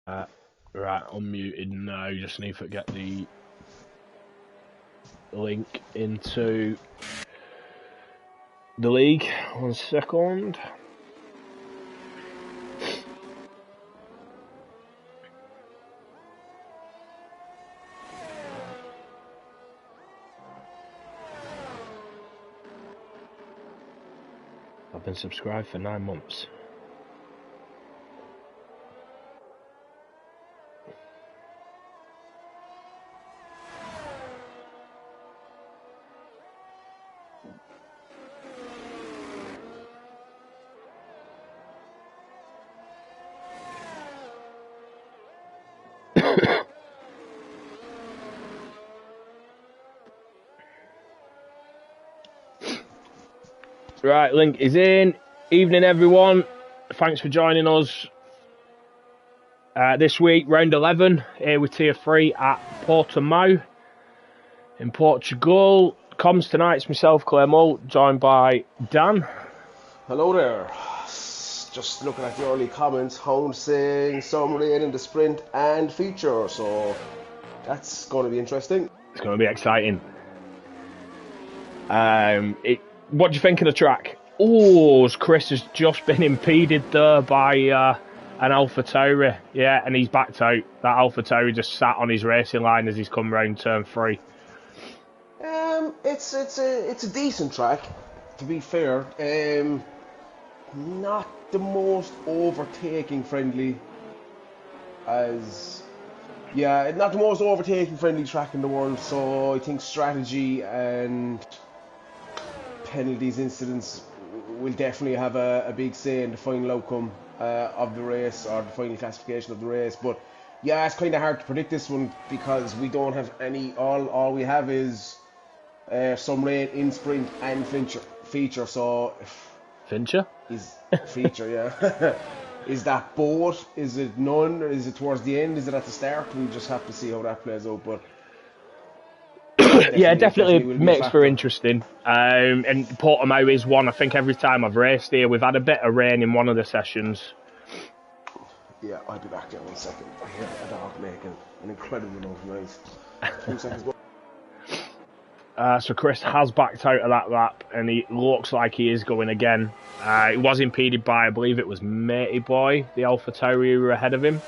Right, unmuted now. Just need to get the link into the league. 1 second. I've been subscribed for 9 months. Right, link is in. Evening, everyone. Thanks for joining us. This week, round 11, here with Tier 3 at Portimao in Portugal. Comms tonight, it's myself, Claire Mull, joined by Dan. Hello there. Just looking at the early comments, Hound saying some rain in the sprint and feature, so that's going to be interesting. It's going to be exciting. What do you think of the track? Oh, Chris has just been impeded there by an Alpha Tauri. Yeah, and he's backed out. That Alpha Tauri just sat on his racing line as he's come round turn 3. It's a decent track, to be fair. Not the most overtaking friendly not the most overtaking friendly track in the world, so I think strategy and penalties incidents will definitely have a big say in the final outcome of the race, or the final classification of the race. But yeah, it's kind of hard to predict this one because we don't have any. All we have is some rain in sprint and feature. So Fincher is feature, yeah. Is that both? Is it none? Or is it towards the end? Is it at the start? We just have to see how that plays out. But definitely makes for interesting. And Portimao is one. I think every time I've raced here, we've had a bit of rain in one of the sessions. Yeah, I'll be back there 1 second. I hear a dog making an incredible amount of noise. 2 seconds. So Chris has backed out of that lap, and he looks like he is going again. He was impeded by, I believe it was Matey Boy, the Alpha Tauri, who were ahead of him.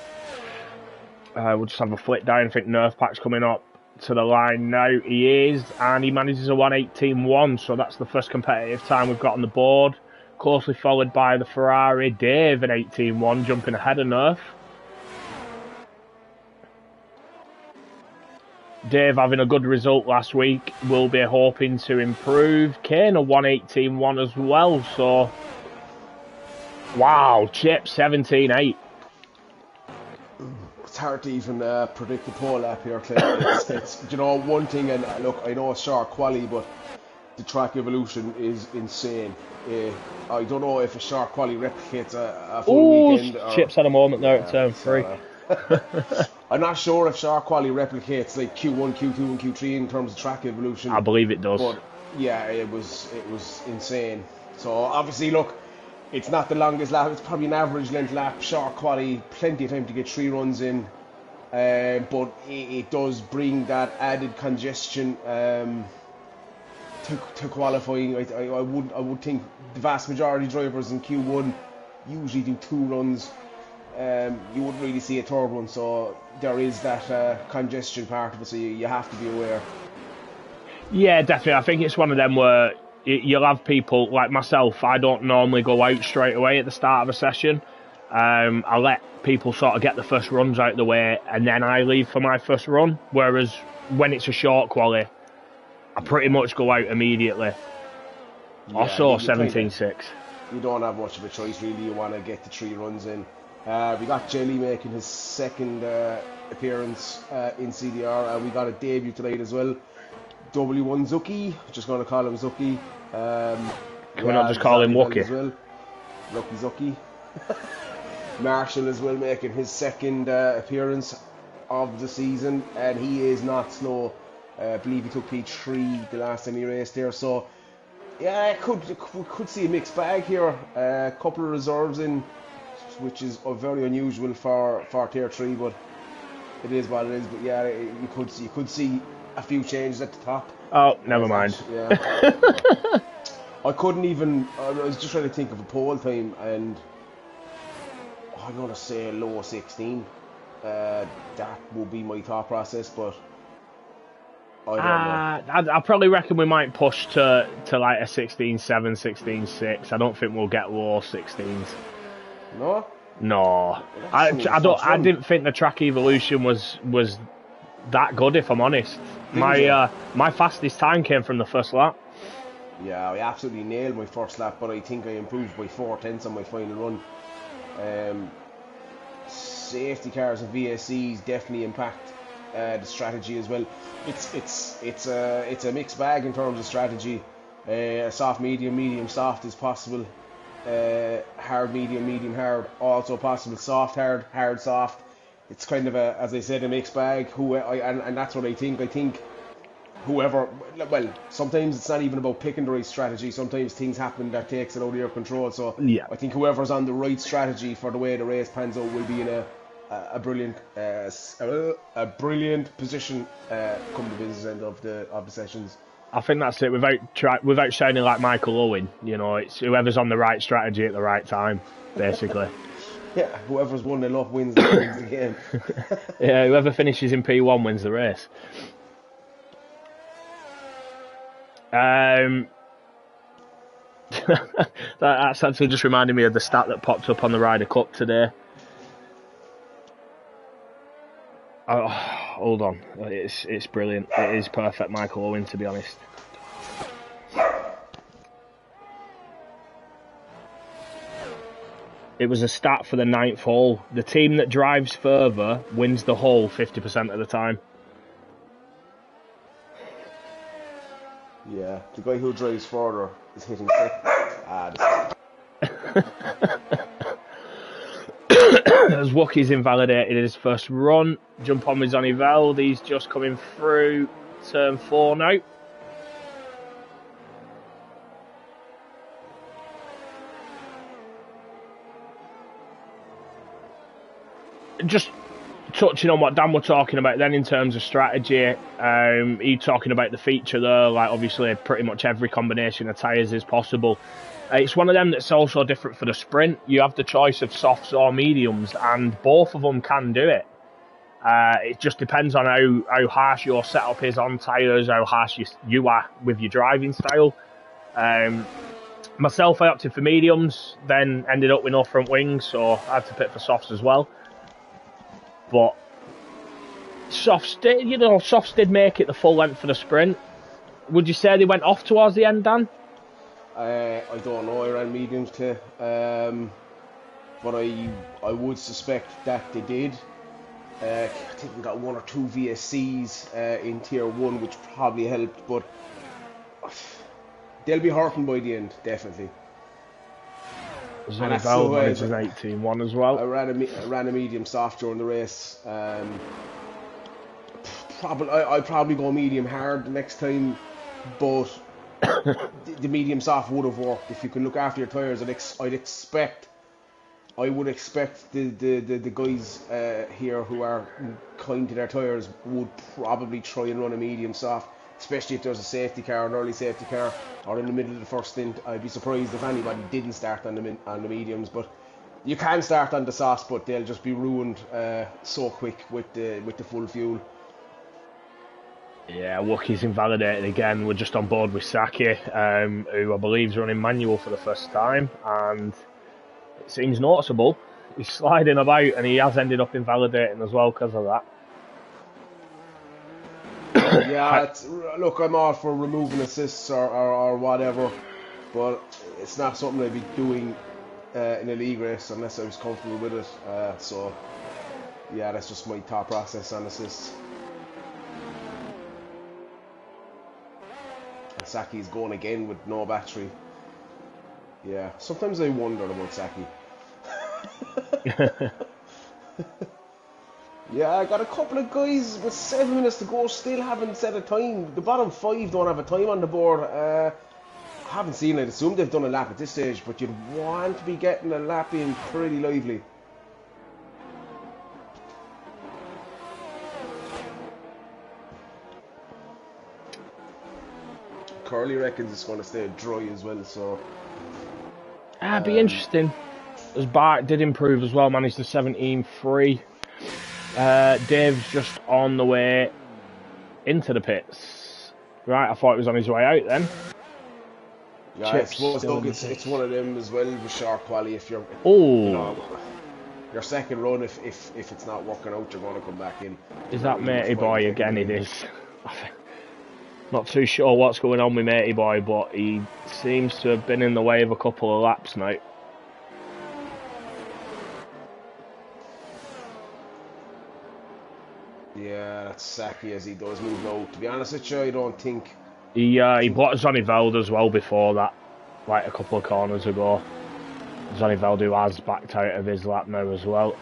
We'll just have a flick down. I think Nerf Pack's coming up to the line now. He is, and he manages a 1:18.1, so that's the first competitive time we've got on the board. Closely followed by the Ferrari Dave, an 18.1, jumping ahead of Nerf. Dave having a good result last week, will be hoping to improve. Kane a 1:18.1 as well, so wow, Chip 17.8. It's hard to even predict the pole lap here, Claire. It's one thing, and look, I know it's short quali, but the track evolution is insane. I don't know if a short quali replicates a full weekend. Chip's had a moment there at turn 3. I'm not sure if short quali replicates like Q1, Q2, and Q3 in terms of track evolution. I believe it does. But yeah, it was insane. So obviously, look, it's not the longest lap. It's probably an average length lap. Short quali, plenty of time to get 3 runs in. But it does bring that added congestion to qualifying. I would think the vast majority of drivers in Q1 usually do 2 runs. You wouldn't really see a third one, so there is that congestion part of it, so you have to be aware. Yeah, definitely. I think it's one of them where you'll have people like myself. I don't normally go out straight away at the start of a session. I let people sort of get the first runs out of the way, and then I leave for my first run. Whereas when it's a short quali, I pretty much go out immediately. Yeah, also 17.6. You don't have much of a choice, really. You want to get the 3 runs in. We got Jelly making his second appearance in CDR. We got a debut tonight as well. W1 Zuki, just going to call him Zuki. Can we not just call him Wookie? As well. Lucky Zuki. Marshall as well making his second appearance of the season, and he is not slow. I believe he took P3 the last time he raced there. So yeah, we could see a mixed bag here. A couple of reserves in. which is very unusual for Tier 3, but it is what it is. But yeah, you could see a few changes at the top. Oh, never mind. Yeah. I couldn't even. I was just trying to think of a pole time, and I'm gonna say low 16. That would be my thought process, but I don't know. I probably reckon we might push to like a 16.7, 16.6. I don't think we'll get low 16s. No. No, I didn't think the track evolution was that good. If I'm honest, my fastest time came from the first lap. Yeah, I absolutely nailed my first lap, but I think I improved by 4/10 on my final run. Safety cars and VSCs definitely impact the strategy as well. It's a mixed bag in terms of strategy. Soft, medium, soft is possible. Hard, medium, hard also possible. Soft, hard, soft. It's kind of as I said, a mixed bag. And that's what I think. I think whoever, well, sometimes it's not even about picking the right strategy. Sometimes things happen that takes it out of your control. So yeah. I think whoever's on the right strategy for the way the race pans out will be in a brilliant position come the business end of the sessions. I think that's it. Without sounding like Michael Owen, you know, it's whoever's on the right strategy at the right time, basically. Yeah, whoever's 1-0 up wins the game. Yeah, whoever finishes in P1 wins the race. That's actually just reminded me of the stat that popped up on the Ryder Cup today. Oh, hold on, it's brilliant. It is perfect Michael Owen, to be honest. It was a stat for the 9th hole. The team that drives further wins the hole 50% of the time. Yeah, the guy who drives further is hitting second. As Wookie's invalidated his first run. Jump on with Zonny Veld. He's just coming through turn 4 now. Just touching on what Dan were talking about then in terms of strategy, he talking about the feature there, like obviously pretty much every combination of tyres is possible. It's one of them that's also different for the sprint. You have the choice of softs or mediums, and both of them can do it. It just depends on how harsh your setup is on tyres, how harsh you are with your driving style. Myself, I opted for mediums, then ended up with no front wings, so I had to pick for softs as well. But softs did make it the full length for the sprint. Would you say they went off towards the end, Dan? I don't know. I ran mediums too, but I would suspect that they did. I think we got 1 or 2 VSCs in Tier 1, which probably helped, but they'll be hurting by the end, definitely. Zonny Veld managed an 18-1 as well. I ran a medium soft during the race. I'd probably go medium hard next time, but the medium soft would have worked. If you can look after your tyres, I would expect the guys here who are kind to their tyres would probably try and run a medium soft, especially if there's a safety car, an early safety car, or in the middle of the first stint. I'd be surprised if anybody didn't start on the mediums, but you can start on the softs, but they'll just be ruined so quick with the full fuel. Yeah, Wookie's invalidated again. We're just on board with Saki, who I believe is running manual for the first time, and it seems noticeable. He's sliding about, and he has ended up invalidating as well because of that. Yeah, look, I'm all for removing assists or whatever, but it's not something I'd be doing in a league race unless I was comfortable with it. So, yeah, that's just my thought process on assists. And Saki's going again with no battery. Yeah, sometimes I wonder about Saki. Yeah, I got a couple of guys with 7 minutes to go still haven't set a time. The bottom 5 don't have a time on the board. I haven't seen it. I assume they've done a lap at this stage, but you'd want to be getting a lap in pretty lively. Curly reckons it's going to stay dry as well, so... It'd be interesting. As Bart did improve as well, managed the 17.3. Dave's just on the way into the pits. Right, I thought he was on his way out then. Yeah, I suppose, look, it's one of them as well with short quali. If you're, your second run, if it's not working out, you're going to come back in. Is that Matey Boy again? It is. Not too sure what's going on with Matey Boy, but he seems to have been in the way of a couple of laps now. Yeah, that's Saki as he does move out. To be honest with you, I don't think... He blocked Zoniveld as well before that, like a couple of corners ago. Zoniveld who has backed out of his lap now as well.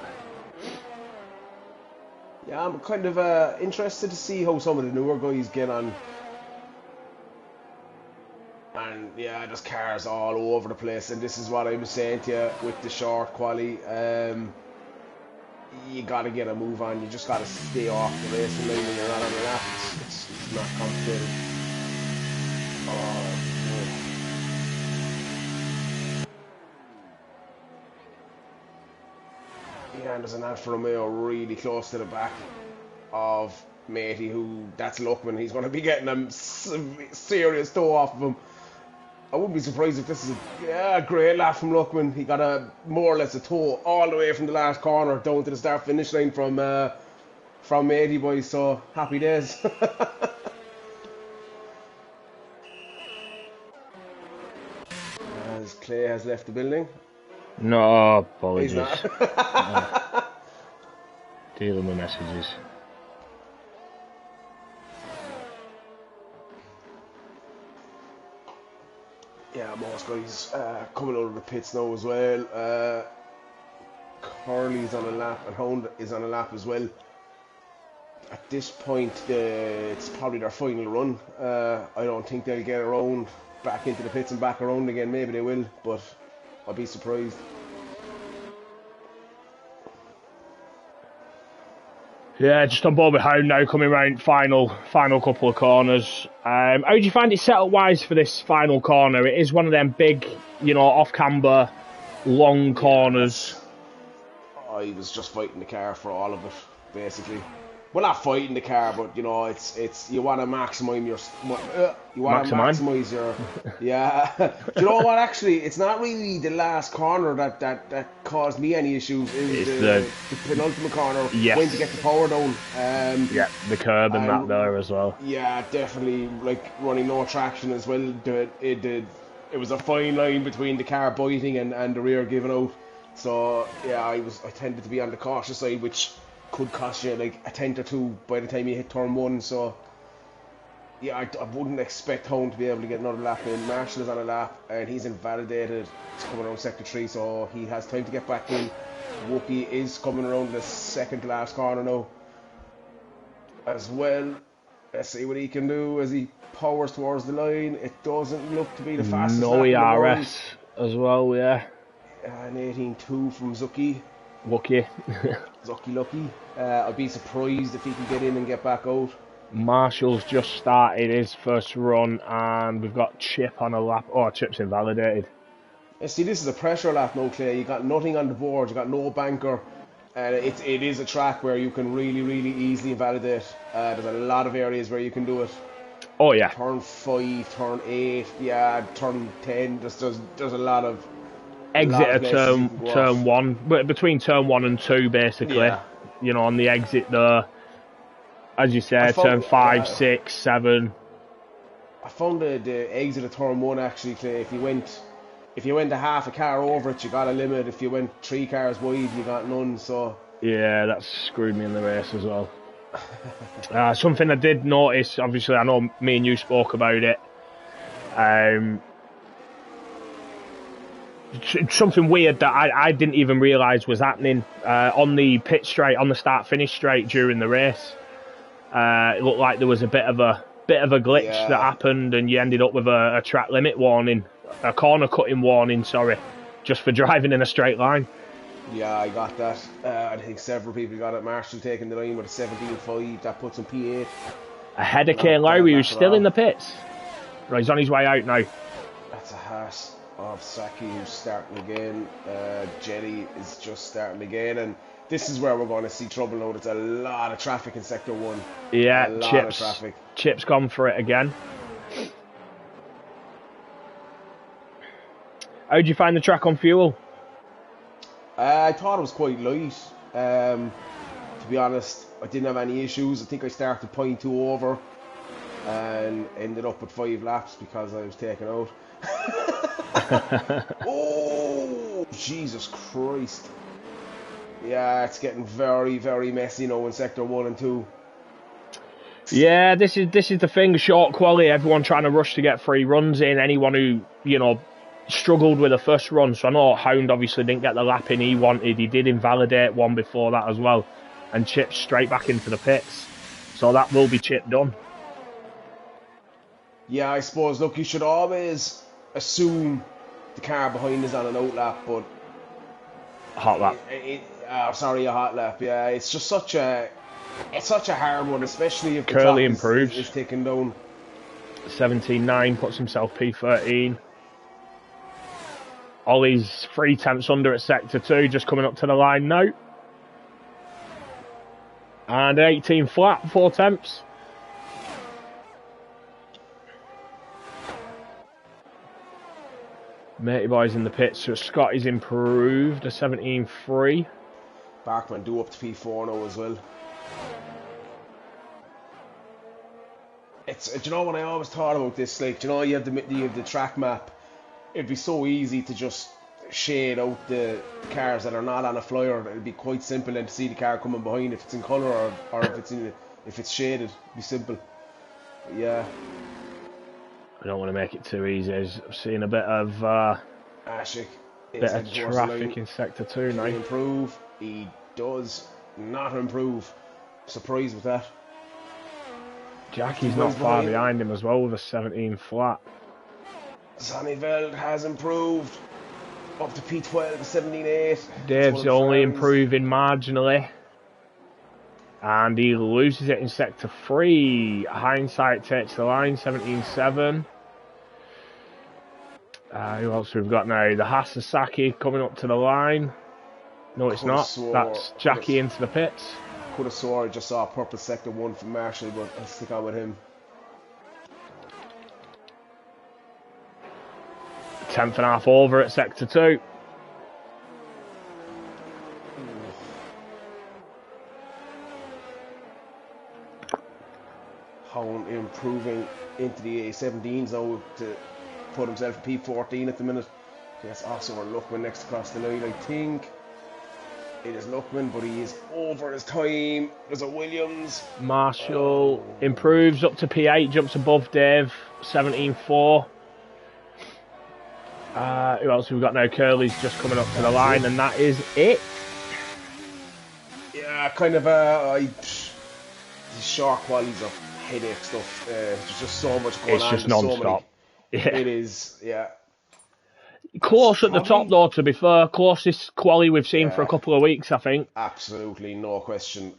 Yeah, I'm kind of interested to see how some of the newer guys get on. And yeah, there's cars all over the place, and this is what I was saying to you with the short quali. You gotta get a move on. You just gotta stay off the racing line when you're not on the lap. It's not complicated. Yeah, and there's an Alfa Romeo really close to the back of Matey, who that's Luckman. He's going to be getting a serious toe off of him. I wouldn't be surprised if this is a great lap from Luckman. He got a more or less a toe all the way from the last corner down to the start finish line from Matey boys. So happy days. As Clay has left the building. No, apologies. He's not. Dealing with messages. Yeah, most guys coming out of the pits now as well. Curly's on a lap and Honda is on a lap as well. At this point, it's probably their final run. I don't think they'll get around back into the pits and back around again. Maybe they will, but I'd be surprised. Yeah, just on board with Hound now, coming round final couple of corners. How do you find it setup wise for this final corner? It is one of them big, off camber, long corners. I was just fighting the car for all of it, basically. Well, not fighting the car, but it's you want to maximize your yeah. Do you know what? Actually, it's not really the last corner that caused me any issues. It was the penultimate corner. Yes. When to get the power down. Yeah, the curb and that there as well. Yeah, definitely. Like running no traction as well. It was a fine line between the car biting and the rear giving out. So yeah, I tended to be on the cautious side, which could cost you like a tenth or two by the time you hit turn one. So yeah, I wouldn't expect Hone to be able to get another lap in. Marshall is on a lap and he's invalidated. He's coming around sector 3, so he has time to get back in. Wookie is coming around the second to last corner now as well. Let's see what he can do as he powers towards the line. It doesn't look to be the fastest lap in the world. ERS as well, yeah. An 18.2 from Zucky. Wookie. Zucky Lucky. I'd be surprised if he can get in and get back out. Marshall's just started his first run and we've got Chip on a lap. Oh, Chip's invalidated. Yeah, see, this is a pressure lap now, Clay. You got nothing on the board, you got no banker. And it is a track where you can really, really easily invalidate. There's a lot of areas where you can do it. Oh, yeah. Turn 5, turn 8, yeah, turn 10. There's a lot of... Exit at turn 1, but between turn 1 and 2 basically, yeah. On the exit there, as you said, turn 5, 6, 7. I found the exit at turn 1 actually, Clay, if you went a half a car over it, you got a limit. If you went 3 cars wide, you got none. So yeah, that screwed me in the race as well. Something I did notice, obviously I know me and you spoke about it, something weird that I didn't even realise was happening on the pit straight, on the start-finish straight during the race. It looked like there was a bit of a bit of a glitch that Yeah. happened, and you ended up with a track limit warning, a corner cutting warning, sorry, just for driving in a straight line. Yeah, I got that. I think several people got it. Marshall taking the line with a 17.5. That puts him P8. Ahead of Kane Lowry, who's still in the pits. Right, he's on his way out now. That's a hat of Saki, who's starting again. Jelly is just starting again, and this is where we're going to see trouble now. There's a lot of traffic in Sector 1. Yeah, a lot of traffic. Chip's gone for it again. How did you find the track on fuel? I thought it was quite light. To be honest, I didn't have any issues. I think I started 0.2 over and ended up with 5 laps because I was taken out. Oh, Jesus Christ. Yeah, it's getting very, very messy now in Sector 1 and 2. Yeah, this is the thing, short quality, everyone trying to rush to get 3 runs in, anyone who, you know, struggled with the first run. So I know Hound obviously didn't get the lap in he wanted. He did invalidate one before that as well, and Chip straight back into the pits. So that will be Chip done. Yeah, I suppose, look, you should always assume the car behind is on an out lap, but Hot lap. Sorry, a hot lap. Yeah, it's just such a hard one, especially if the Curly top improves. is ticking down. 17.9 puts himself P13. Ollie's 3 tenths under at Sector 2, just coming up to the line now. And 18 flat, 4 tenths. Matey boys in the pits, so Scotty's improved, a 17.3. Bachman do up to P4 now as well. It's, do you know what I always thought about this? Like, do you know, you have the track map. It'd be so easy to just shade out the cars that are not on a flyer. It'd be quite simple then to see the car coming behind if it's in colour or if it's shaded. It'd be simple. But yeah. I don't want to make it too easy. I've seen a bit of Ashik traffic in Sector 2 now. Can he improve? He does not improve. Surprised with that. Jackie's not far behind him as well with a 17 flat. Zonneveld has improved up to P12, 17.8. Dave's only improving marginally. And he loses it in Sector 3. Hindsight takes the line, 17.7. Who else we've got now? The Hasasaki coming up to the line. No, it's not. That's Jackie into the pits. Could have swore I just saw a purple Sector 1 from Marshall, but I'll stick on with him. 10th and a half over at Sector 2. Hound improving into the A17s now to put himself at P14 at the minute. Yes, also our Luckman next across the line, I think. It is Luckman, but he is over his time. There's a Williams. Marshall improves up to P8, jumps above Dave, 17.4. Who else have we got now? Curly's just coming up to the line, and that is it. Yeah, kind of these short qualities of headache stuff. There's just so much going on. It's just non-stop. Yeah. It is, yeah. Close at the top though, to be fair. Closest quali we've seen for a couple of weeks, I think. Absolutely, no question.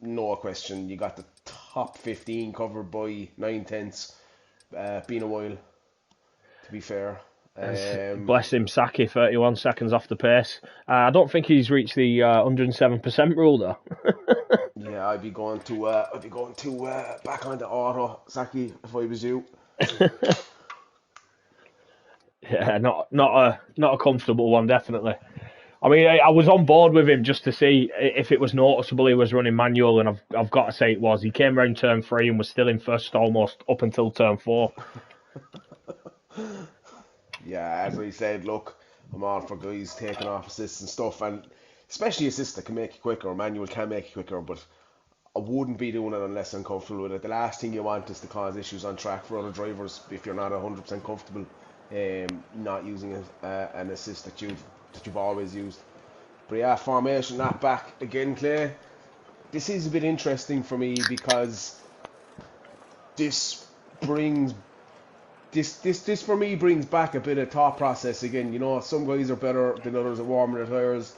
No question. You got the top 15 covered by 9 tenths. Been a while, to be fair. Bless him, Saki, 31 seconds off the pace. I don't think he's reached the 107% rule though. Yeah, I'd be going to back onto auto, Saki, if I was you. Yeah, not a comfortable one, definitely. I mean, I was on board with him just to see if it was noticeable he was running manual, and I've got to say it was. He came around turn 3 and was still in first almost up until turn 4. Yeah, as I said, look, I'm all for guys taking off assists and stuff, and especially assists that can make you quicker, manual can make you quicker, but I wouldn't be doing it unless I'm comfortable with it. The last thing you want is to cause issues on track for other drivers if you're not 100% comfortable not using an assist that you've always used. But yeah, formation not back again, Clay. This is a bit interesting for me because this brings this for me brings back a bit of thought process again. You know, some guys are better than others at warming their tyres,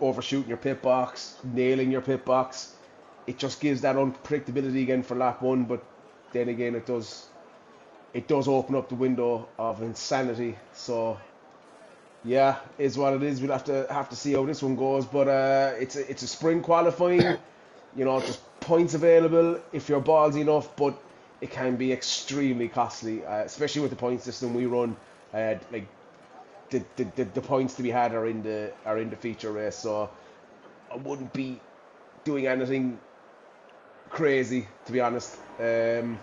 overshooting your pit box, nailing your pit box. It just gives that unpredictability again for lap one, but then again it does open up the window of insanity. So yeah, is what it is. We'll have to see how this one goes, but it's a sprint qualifying. You know, there's points available if you're ballsy enough, but it can be extremely costly, especially with the point system we run. Like the points to be had are in the feature race, so I wouldn't be doing anything crazy, to be honest. We'll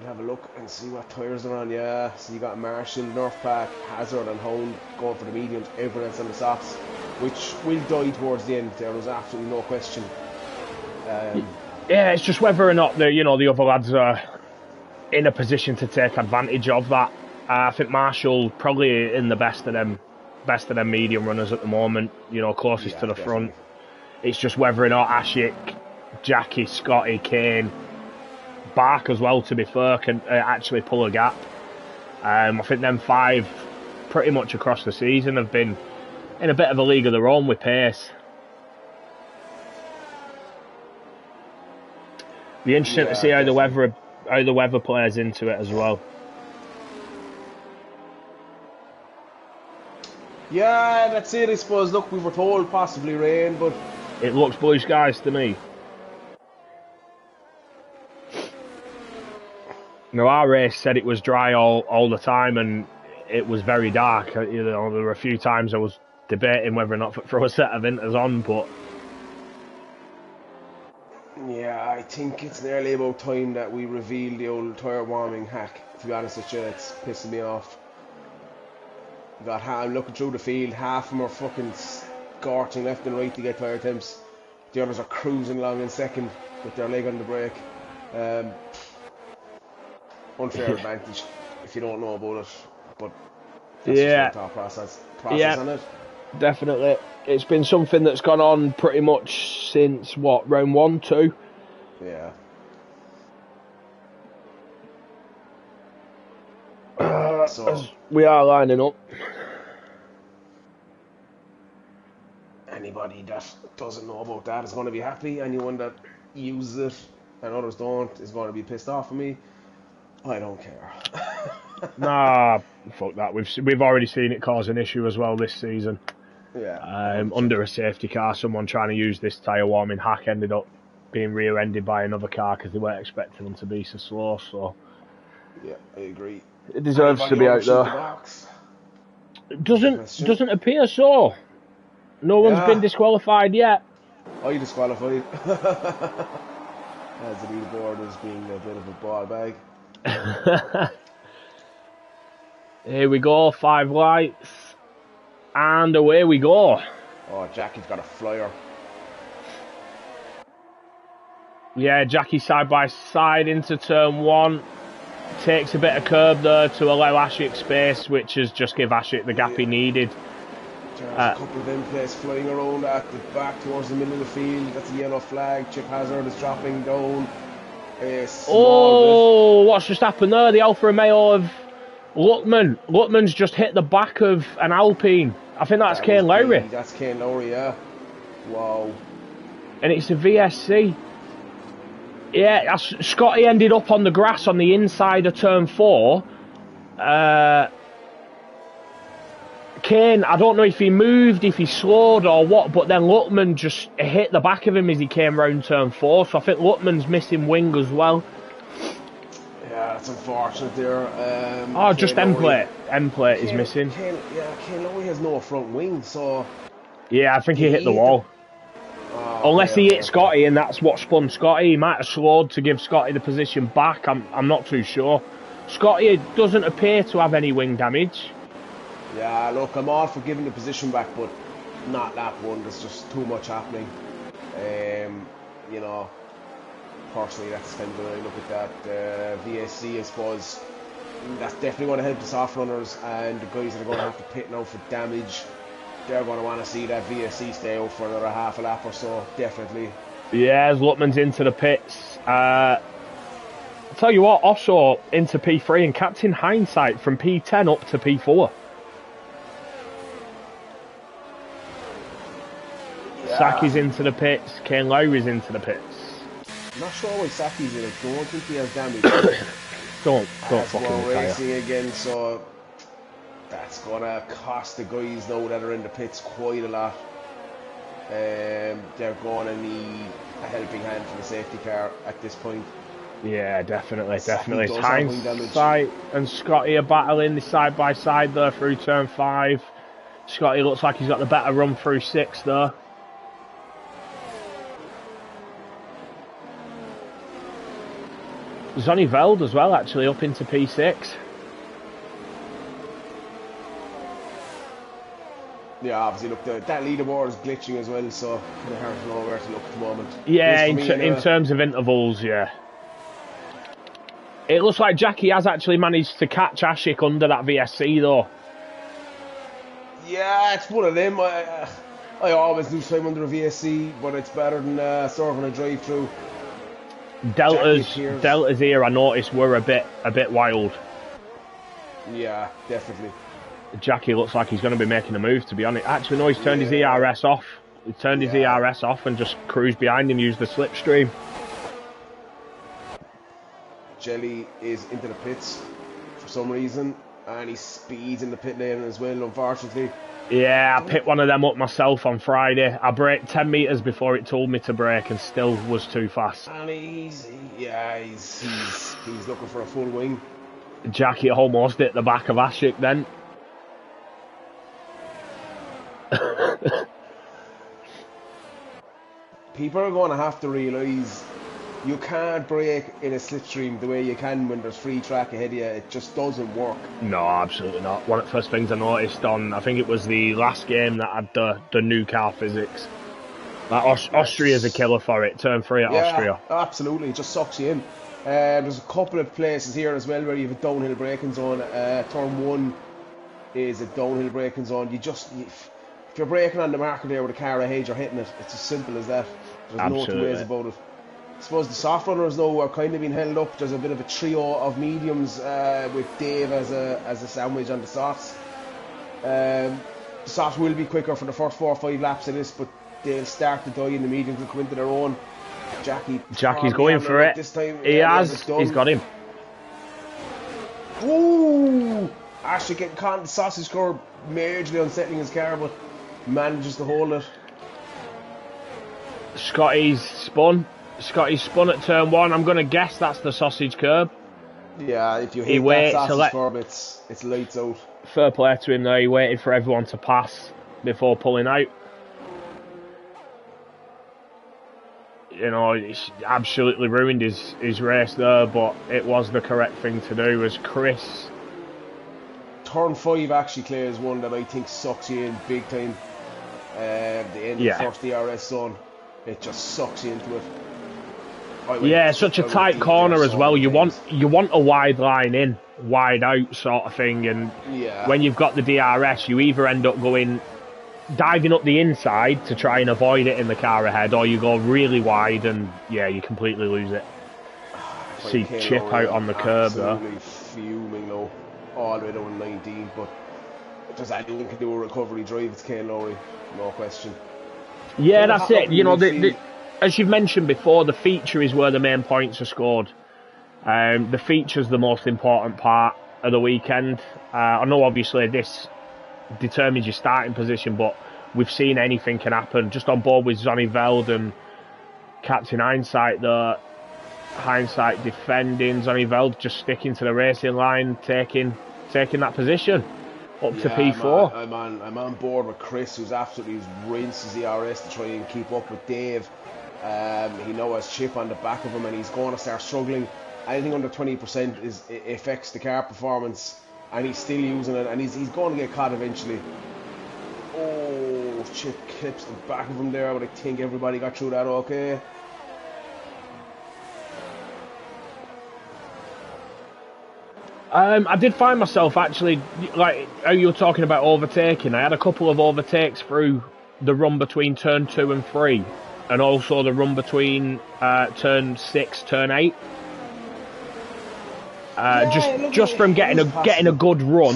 have a look and see what tyres are on. Yeah, so you got Marshall, Northpack, Hazard and Hound going for the mediums, everyone else on the softs, which will die towards the end. There was absolutely no question. Yeah, it's just whether or not the other lads are in a position to take advantage of that. I think Marshall probably in the best of them medium runners at the moment. You know, closest to the front. It's just whether or not Ashik, Jackie, Scotty, Kane, Bark as well, to be fair, can actually pull a gap. I think them 5 pretty much across the season have been in a bit of a league of their own with pace. Be interesting to see how the weather plays into it as well. Yeah, that's it, I suppose. Look, we were told possibly rain, but it looks blue skies to me. Now, our race said it was dry all the time, and it was very dark. You know, there were a few times I was debating whether or not to throw a set of inters on, but yeah, I think it's nearly about time that we reveal the old tyre warming hack. To be honest with you, it's pissing me off. I'm looking through the field, half of them are fucking scorching left and right to get tyre temps. The others are cruising along in second with their leg on the brake. Unfair advantage if you don't know about it, but that's just our process on it. Definitely. It's been something that's gone on pretty much since round 1, 2? Yeah. So we are lining up. Anybody that doesn't know about that is going to be happy. Anyone that uses it and others don't is going to be pissed off at me. I don't care. Nah, fuck that. We've already seen it cause an issue as well this season. Yeah. Under a safety car, someone trying to use this tyre warming hack ended up being rear-ended by another car because they weren't expecting them to be so slow. So yeah, I agree. It deserves to be out there. It doesn't appear so. No one's been disqualified yet. I disqualified. As the leaderboard as being a bit of a ball bag. Here we go, 5 lights. And away we go. Oh, Jackie's got a flyer. Yeah, Jackie side by side into turn 1. Takes a bit of curb there to allow Ashik space, which has just give Ashik the gap he needed. There's a couple of them players flying around at the back towards the middle of the field. That's a yellow flag. Chip Hazard is dropping down. What's just happened there? The Alfa Romeo of Luckman. Luckman's just hit the back of an Alpine. I think that's Kane Lowry. That's Kane Lowry, yeah. Wow. And it's a VSC. Yeah, Scotty ended up on the grass on the inside of turn 4. Kane, I don't know if he moved, if he slowed or what, but then Luckman just hit the back of him as he came round turn 4. So I think Luckman's missing wing as well. Yeah, that's unfortunate there. Just end plate. End plate is missing. Kane Lowry has no front wing, so... Yeah, I think he hit the wall. Unless he hit Scotty and that's what spun Scotty. He might have slowed to give Scotty the position back. I'm not too sure. Scotty doesn't appear to have any wing damage. Yeah, look, I'm all for giving the position back, but not lap 1. There's just too much happening. You know, personally, that's kind of the way I look at that. VSC, I suppose, that's definitely going to help the soft runners, and the guys that are going to have to pit now for damage, they're going to want to see that VSC stay out for another half a lap or so, definitely. Yeah, as Luckman's into the pits. Tell you what, offshore into P3 and Captain Hindsight from P10 up to P4. Yeah. Saki's into the pits, Kane Lowry's into the pits. I'm not sure why Saki's in it. Don't think he has damage. don't fucking racing again, so that's gonna cost the guys now that are in the pits quite a lot. They're gonna need a helping hand from the safety car at this point. Yeah, definitely. Hindsight and Scotty are battling side by side there through turn 5. Scotty looks like he's got the better run through 6 there. Zonny Veld as well, actually, up into P6. Yeah, obviously, look, that leaderboard is glitching as well, so kind of hard to know where to look at the moment. Yeah, in terms of intervals, yeah. It looks like Jackie has actually managed to catch Ashik under that VSC, though. Yeah, it's one of them. I always lose time under a VSC, but it's better than serving a drive-through. Deltas here, I noticed, were a bit wild. Yeah, definitely. Jackie looks like he's going to be making a move, to be honest. Actually, no, he's turned his ERS off. He turned his ERS off and just cruised behind him, used the slipstream. Jelly is into the pits for some reason, and he speeds in the pit lane as well, unfortunately. Yeah, I picked one of them up myself on Friday. I braked 10 metres before it told me to brake and still was too fast. And he's looking for a full wing. Jackie almost hit the back of Ashik then. People are going to have to realise you can't brake in a slipstream the way you can when there's free track ahead of you. It just doesn't work. No, absolutely not. One of the first things I noticed on, I think it was the last game that had the new car physics. Like Austria's a killer for it. Turn 3 at Austria. Absolutely. It just sucks you in. There's a couple of places here as well where you have a downhill braking zone. Turn 1 is a downhill braking zone. If you're braking on the marker there with a car ahead, you're hitting it. It's as simple as that. There's no two ways about it. I suppose the soft runners though are kind of being held up. There's a bit of a trio of mediums with Dave as a sandwich on the softs. The softs will be quicker for the first 4 or 5 laps of this, but they'll start to die and the mediums will come into their own. Jackie's going for it. This time. He has. He's got him. Ooh! Actually getting caught in the sausage curb, majorly unsettling his car, but manages to hold it. Scotty's spun at turn 1. I'm going to guess that's the sausage curb. Yeah, if you hit that sausage curb, it's lights out. Fair play to him though, he waited for everyone to pass before pulling out. You know, it's absolutely ruined his race there, but it was the correct thing to do. As Chris... Turn 5 actually clears one that I think sucks you in big time. The end of the first DRS zone. It just sucks you into it. Yeah, such a tight corner as well. You want a wide line in, wide out sort of thing, and when you've got the DRS, you either end up diving up the inside to try and avoid it in the car ahead, or you go really wide and you completely lose it. See Chip out on the curb there. Absolutely fuming though, all the way down 19, but just anyone can do a recovery drive. It's Kane Lowry, no question. Yeah, that's it. You know, as you've mentioned before, the feature is where the main points are scored. The feature's the most important part of the weekend. I know obviously this determines your starting position, but we've seen anything can happen. Just on board with Zonny Veld and Captain Hindsight there. Hindsight defending, Zonny Veld just sticking to the racing line, taking that position up to P4. I'm on board with Chris, who's absolutely rinsed his ERS to try and keep up with Dave. He now has Chip on the back of him and he's going to start struggling. Anything under 20% affects the car performance, and he's still using it, and he's going to get caught eventually. Oh, Chip clips the back of him there, but I think everybody got through that okay. I did find myself actually, like how you were talking about overtaking, I had a couple of overtakes through the run between turn 2 and 3, and also the run between turn 6, turn 8. Just from getting a good run,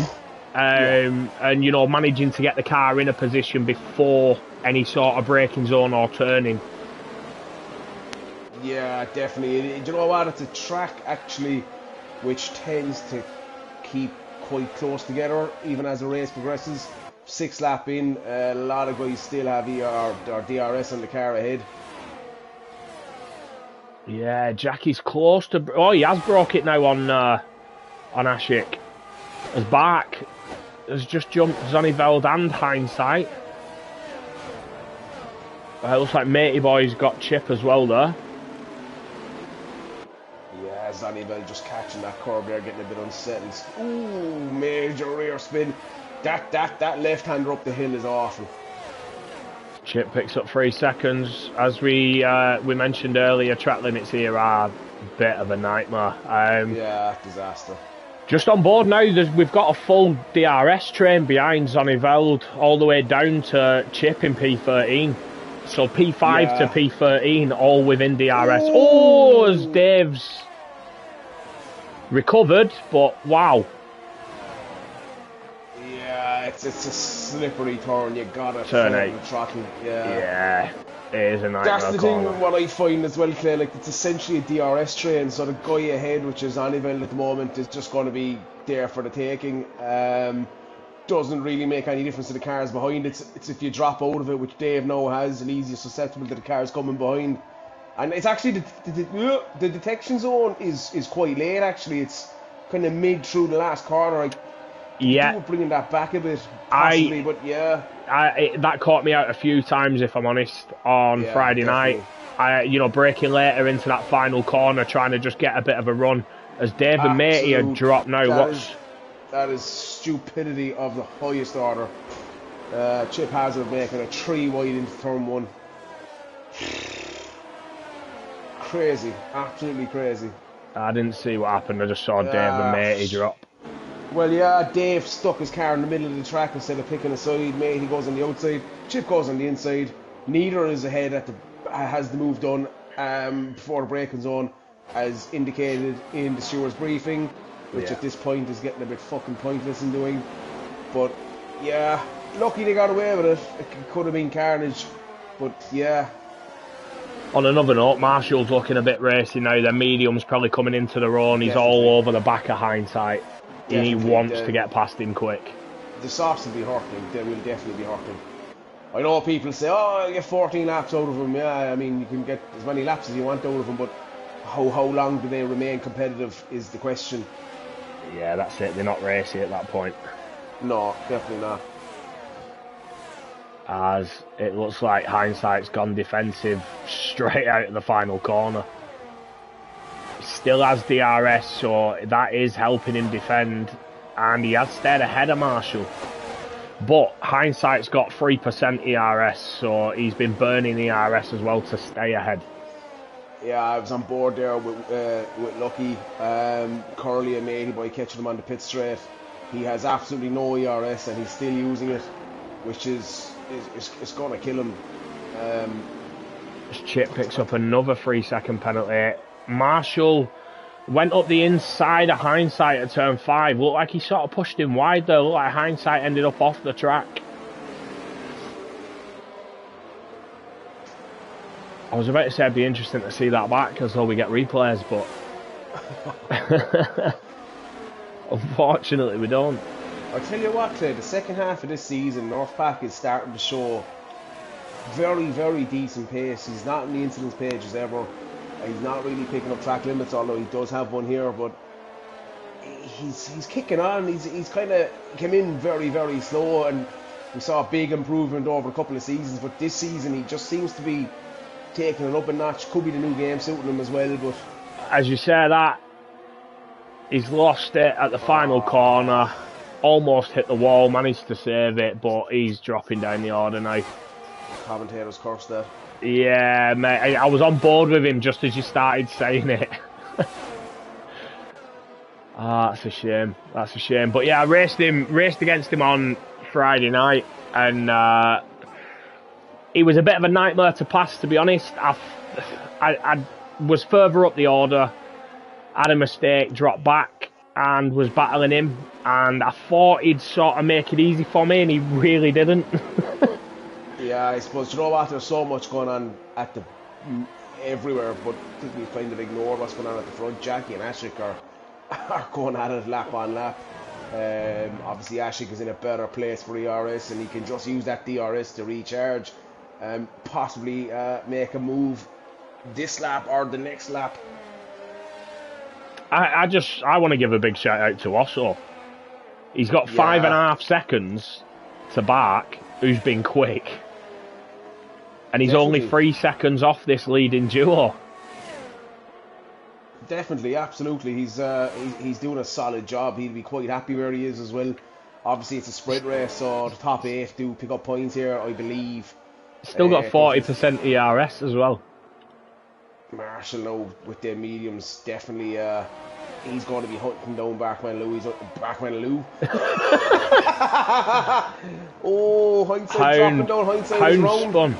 Yeah. and you know, managing to get the car in a position before any sort of braking zone or turning. Yeah, definitely. Do you know what? It's a track actually which tends to keep quite close together even as the race progresses. 6 lap in, a lot of guys still have ER or DRS on the car ahead. Yeah, Jackie's close to. Oh, he has broke it now on Ashik. As back has just jumped Zonneveld and Hindsight. It looks like Matey Boy's got Chip as well there. Yeah, Zonneveld just catching that curve there, getting a bit unsettled. Ooh, major rear spin. That left-hander up the hill is awful. Chip picks up 3 seconds. As we mentioned earlier, track limits here are a bit of a nightmare. Yeah, disaster. Just on board now, we've got a full DRS train behind Zonneveld, all the way down to Chip in P13. So P5 to P13, all within DRS. Oh, as Dave's recovered, but wow. Yeah, it's a slippery turn. You gotta turn 8. The throttle. Yeah, it is a nightmare. That's the corner. thing. What I find as well, Claire, like it's essentially a DRS train. So the guy ahead, which is Zonneveld at the moment, is just going to be there for the taking. Doesn't really make any difference to the cars behind. It's if you drop out of it, which Dave now has, and he's susceptible to the cars coming behind. And it's actually the detection zone is quite late. Actually, it's kind of mid through the last corner. Yeah, bringing that back a bit, possibly, but yeah. That caught me out a few times, if I'm honest, on Friday night. Braking later into that final corner, trying to just get a bit of a run. As Dave and Matey had dropped now, that is stupidity of the highest order. Chip Hazard making a 3 wide into turn 1. Crazy, absolutely crazy. I didn't see what happened. I just saw Dave and Matey drop. Well, yeah, Dave stuck his car in the middle of the track instead of picking a side. Matey goes on the outside. Chip goes on the inside. Neither is ahead has the move done before the braking zone, as indicated in the stewards briefing, which at this point is getting a bit fucking pointless in doing. But yeah, lucky they got away with it. It could have been carnage, but yeah. On another note, Marshall's looking a bit racy now. Their medium's probably coming into the run. He's all over the back of Hindsight. And he wants to get past him quick. The softs will be hurting. They will definitely be hurting. I know people say, oh, you get 14 laps out of him. Yeah, I mean, you can get as many laps as you want out of him, but how long do they remain competitive is the question. Yeah, that's it. They're not racy at that point. No, definitely not. As it looks like Hindsight's gone defensive straight out of the final corner. Still has DRS, so that is helping him defend, and he has stayed ahead of Marshall. But Hindsight's got 3% ERS, so he's been burning ERS as well to stay ahead. Yeah, I was on board there with Lucky, Curly and Matey Boy catching him on the pit straight. He has absolutely no ERS and he's still using it, which is going to kill him. Chip picks up another 3-second penalty. Marshall went up the inside of Hindsight at turn 5. Looked like he sort of pushed him wide there. Looked like Hindsight ended up off the track. I was about to say it'd be interesting to see that back as though we get replays, but unfortunately we don't. I'll tell you what, Clay, the second half of this season, North Pack is starting to show very, very decent pace. He's not in the incidents pages ever. He's not really picking up track limits, although he does have one here, but he's kicking on. He's kind of came in very, very slow, and we saw a big improvement over a couple of seasons, but this season he just seems to be taking it up a notch. Could be the new game suiting him as well, but as you say that, he's lost it at the final corner, almost hit the wall, managed to save it, but he's dropping down the order now. Commentators cursed that. Yeah, mate, I was on board with him just as you started saying it. That's a shame. That's a shame. But yeah, I raced against him on Friday night, and it was a bit of a nightmare to pass, to be honest. I was further up the order, had a mistake, dropped back, and was battling him, and I thought he'd sort of make it easy for me, and he really didn't. Yeah, I suppose, you know what, there's so much going on at the everywhere, but I think we kind of ignore what's going on at the front. Jackie and Ashik are going at it lap on lap. Obviously Ashik is in a better place for ERS, and he can just use that DRS to recharge and possibly make a move this lap or the next lap. I want to give a big shout out to Osso. He's got 5.5 seconds to back, who's been quick. And he's only 3 seconds off this leading duo. Definitely, absolutely. He's doing a solid job. He'll be quite happy where he is as well. Obviously, it's a sprint race, so the top 8 do pick up points here, I believe. Still got 40% ERS as well. Marshall now with their mediums, definitely he's going to be hunting down Barkman Lou. Oh, hindsight dropping down, hindsight is round.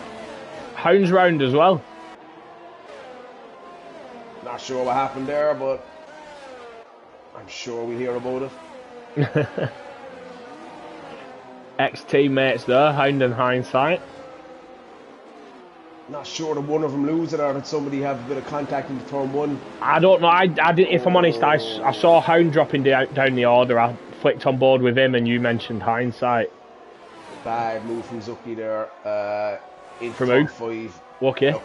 Hound's round as well. Not sure what happened there, but I'm sure we'll hear about it. Ex-teammates there, Hound and Hindsight. Not sure that one of them lose it, or did somebody have a bit of contact in turn 1? I don't know. I didn't. If I'm honest, I saw Hound dropping down the order. I flicked on board with him, and you mentioned Hindsight. Bad move from Zucky there. Into from turn who? 5. Okay.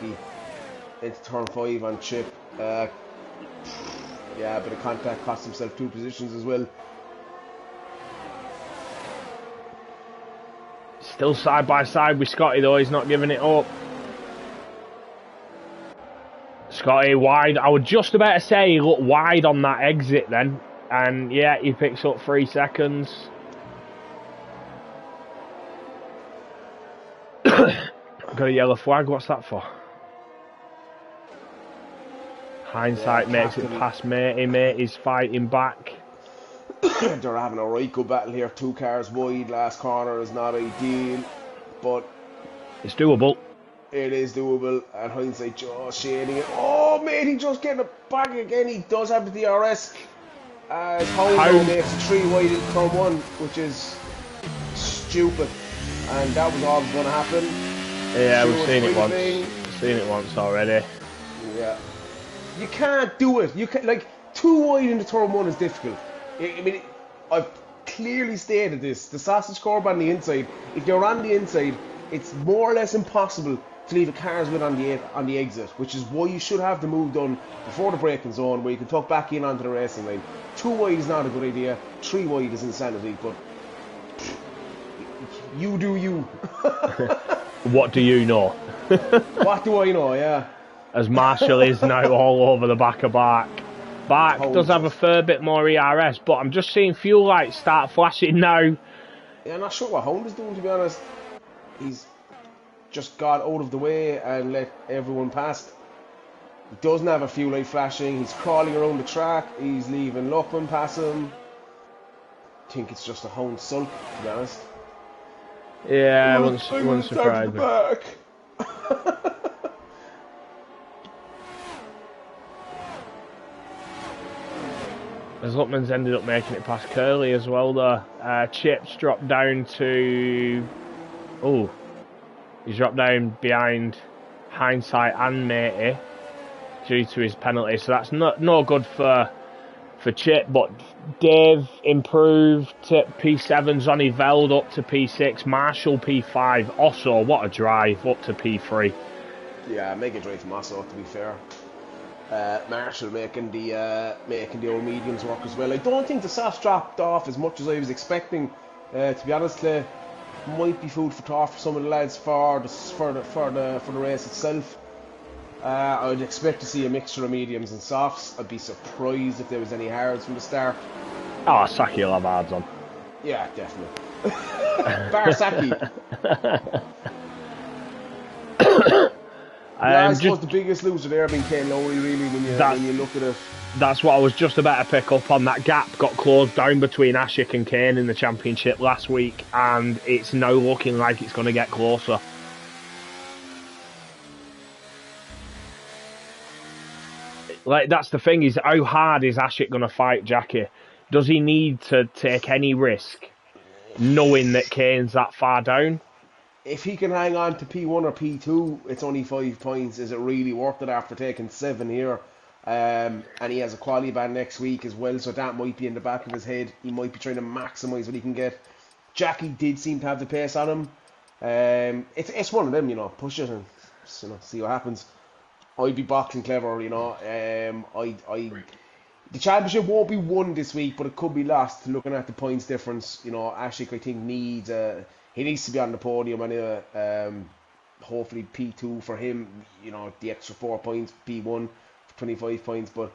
Into turn 5 on Chip. Yeah, a bit of contact, cost himself 2 positions as well. Still side by side with Scotty though. He's not giving it up. Scotty wide. I was just about to say he looked wide on that exit then. And yeah, he picks up 3 seconds. Got a yellow flag. What's that for? Hindsight makes it past matey. Matey's fighting back. They're having a right good battle here. 2 cars wide. Last corner is not ideal, but it's doable. It is doable, and Hindsight just shading it. Oh, matey just getting it back again. He does have the DRS. As Hound makes 3 wide in turn 1, which is stupid. And that was all that was going to happen. Yeah, we've seen it once. We've seen it once already. Yeah. You can't do it. You can, like, 2 wide into turn 1 is difficult. I mean, I've clearly stated this. The sausage curb on the inside, if you're on the inside, it's more or less impossible to leave a car's width on the exit, which is why you should have the move done before the braking zone, where you can tuck back in onto the racing line. 2 wide is not a good idea. 3 wide is insanity, but you do you. What do you know? What do I know, yeah. As Marshall is now all over the back of Bark. Bark does have a fair bit more ERS, but I'm just seeing fuel lights start flashing now. Yeah, I'm not sure what Hound is doing, to be honest. He's just got out of the way and let everyone past. He doesn't have a fuel light flashing. He's crawling around the track. He's leaving Luckman pass him. I think it's just a Hound sulk, to be honest. Yeah, I wouldn't surprise me. As Luckman's ended up making it past Curly as well though. Chips dropped down to... Oh, he's dropped down behind Hindsight and Matey due to his penalty. So that's no good for Chip, but Dave improved. P7's on Eveld up to P6. Marshall P5. Also, what a drive up to P3. Yeah, make a drive from Osso, to be fair. Marshall making the old mediums work as well. I don't think the softs dropped off as much as I was expecting. To be honest, might be food for thought for some of the lads for the race itself. I'd expect to see a mixture of mediums and softs. I'd be surprised if there was any hards from the start. Oh, Saki will have hards on. Yeah, definitely. Bar Saki. I suppose the biggest loser there being Ken Lowry, really, when you look at it. That's what I was just about to pick up on. That gap got closed down between Ashik and Kane in the championship last week, and it's now looking like it's going to get closer. Like, that's the thing, is how hard is Ashik going to fight Jackie? Does he need to take any risk, knowing that Kane's that far down? If he can hang on to P1 or P2, it's only 5 points. Is it really worth it after taking 7 here? And he has a quality ban next week as well, so that might be in the back of his head. He might be trying to maximise what he can get. Jackie did seem to have the pace on him. It's one of them, push it and see what happens. I'd be boxing clever, the championship won't be won this week, but it could be lost. Looking at the points difference, Ashik I think needs he needs to be on the podium anyway. Hopefully P2 for him, the extra 4 points, P1 for 25 points. But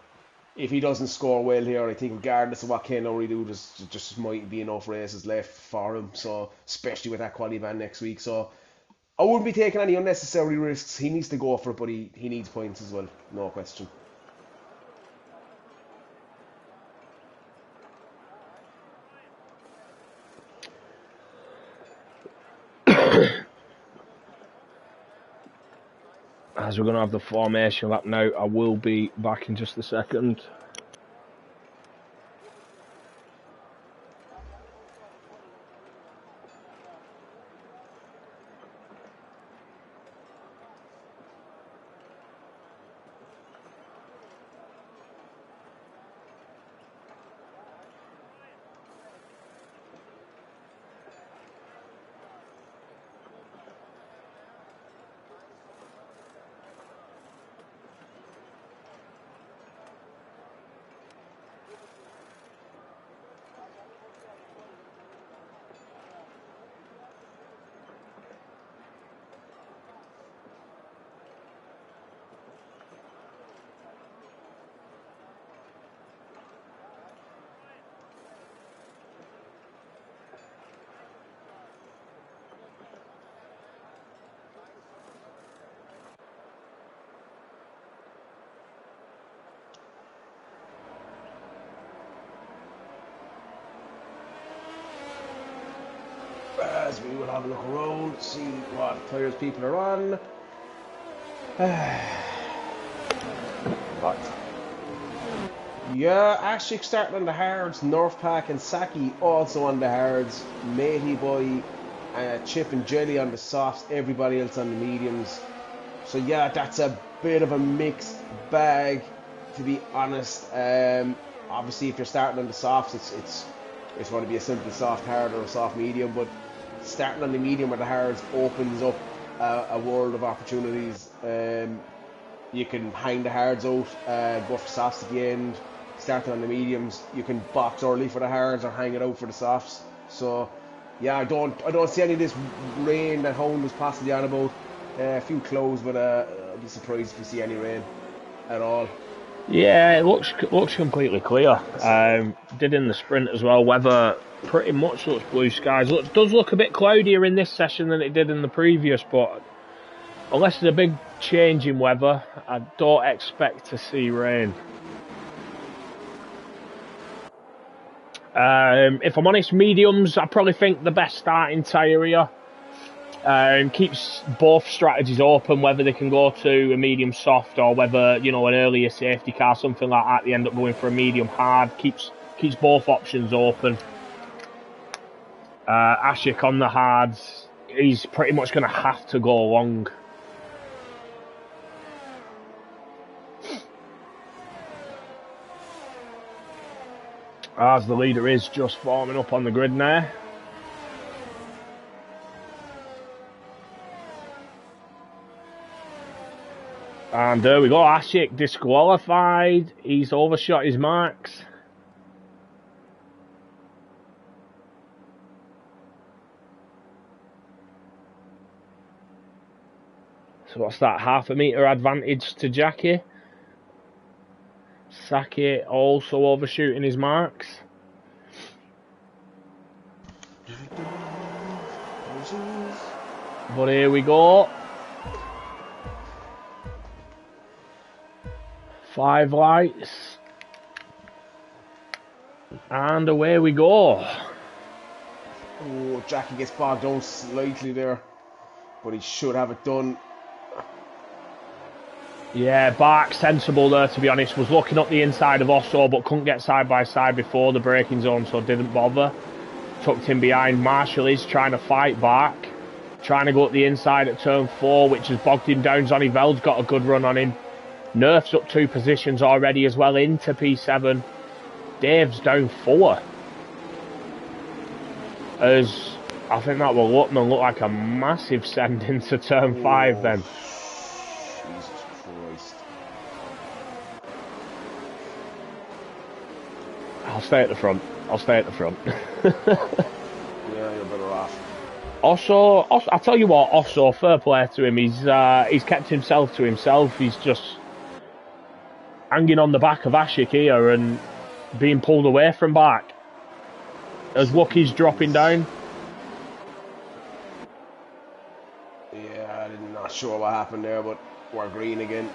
if he doesn't score well here, I think regardless of what Kane already do, just might be enough races left for him. So especially with that quality ban next week, so I wouldn't be taking any unnecessary risks. He needs to go for it, but he needs points as well, no question. As we're going to have the formation lap now, I will be back in just a second. As we will have a look around, see what tyres people are on. What? Yeah, Ashik starting on the hards, Northpack and Saki also on the hards, Matey Boy, Chip and Jelly on the softs, everybody else on the mediums. So yeah, that's a bit of a mixed bag, to be honest. Obviously, if you're starting on the softs, it's going to be a simple soft hard or a soft medium, but starting on the medium or the hards opens up a world of opportunities. You can hang the hards out, go for softs at the end. Starting on the mediums, you can box early for the hards or hang it out for the softs. So yeah, I don't see any of this rain that Hound was possibly on about. A few close, but I'd be surprised if you see any rain at all. Yeah, it looks completely clear. Did in the sprint as well. Weather pretty much looks blue skies. Does look a bit cloudier in this session than it did in the previous, but unless there's a big change in weather, I don't expect to see rain. If I'm honest, mediums, I probably think the best starting tyre here. Keeps both strategies open, whether they can go to a medium soft or whether, an earlier safety car, something like that, they end up going for a medium hard. Keeps both options open. Ashik on the hards, he's pretty much going to have to go long. As the leader is just forming up on the grid now. And there we go, Ashik disqualified. He's overshot his marks. So what's that, half a metre advantage to Jackie? Saki also overshooting his marks. But here we go. 5 lights. And away we go. Oh, Jackie gets bogged down slightly there, but he should have it done. Yeah, Bark sensible there, to be honest. Was looking up the inside of Osso, but couldn't get side by side before the braking zone, so didn't bother. Tucked in behind. Marshall is trying to fight Bark. Trying to go up the inside at turn 4, which has bogged him down. Zonny Veld's got a good run on him. Nerf's up 2 positions already as well into P7. Dave's down 4. As I think that will look like a massive send into turn 5 then. Jesus Christ. I'll stay at the front. Yeah, you're better off. Also, I'll tell you what, Osso, fair play to him. He's kept himself to himself. He's just hanging on the back of Ashik here and being pulled away from back. As Wookie's dropping down. Yeah, I'm not sure what happened there, but we're green again.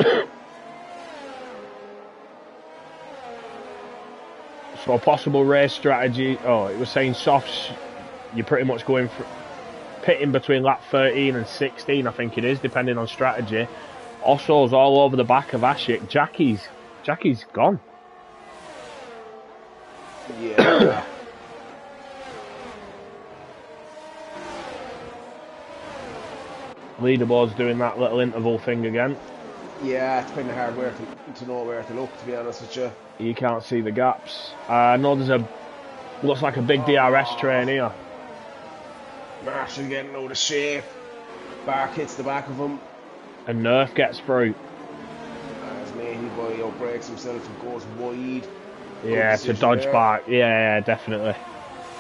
So a possible race strategy. Oh, it was saying softs. You're pretty much going for pitting between lap 13 and 16, I think it is, depending on strategy. Osso's all over the back of Ashik. Jackie's gone. Yeah. Leaderboard's doing that little interval thing again. Yeah, it's kind of hard to know where to look, to be honest with you. You can't see the gaps. No, looks like a big DRS train here. Marshall getting out of shape. Bark hits the back of him. And Nerf gets through. As matey boy outbreaks himself and goes wide. Yeah, to dodge there. Bark. Yeah, definitely.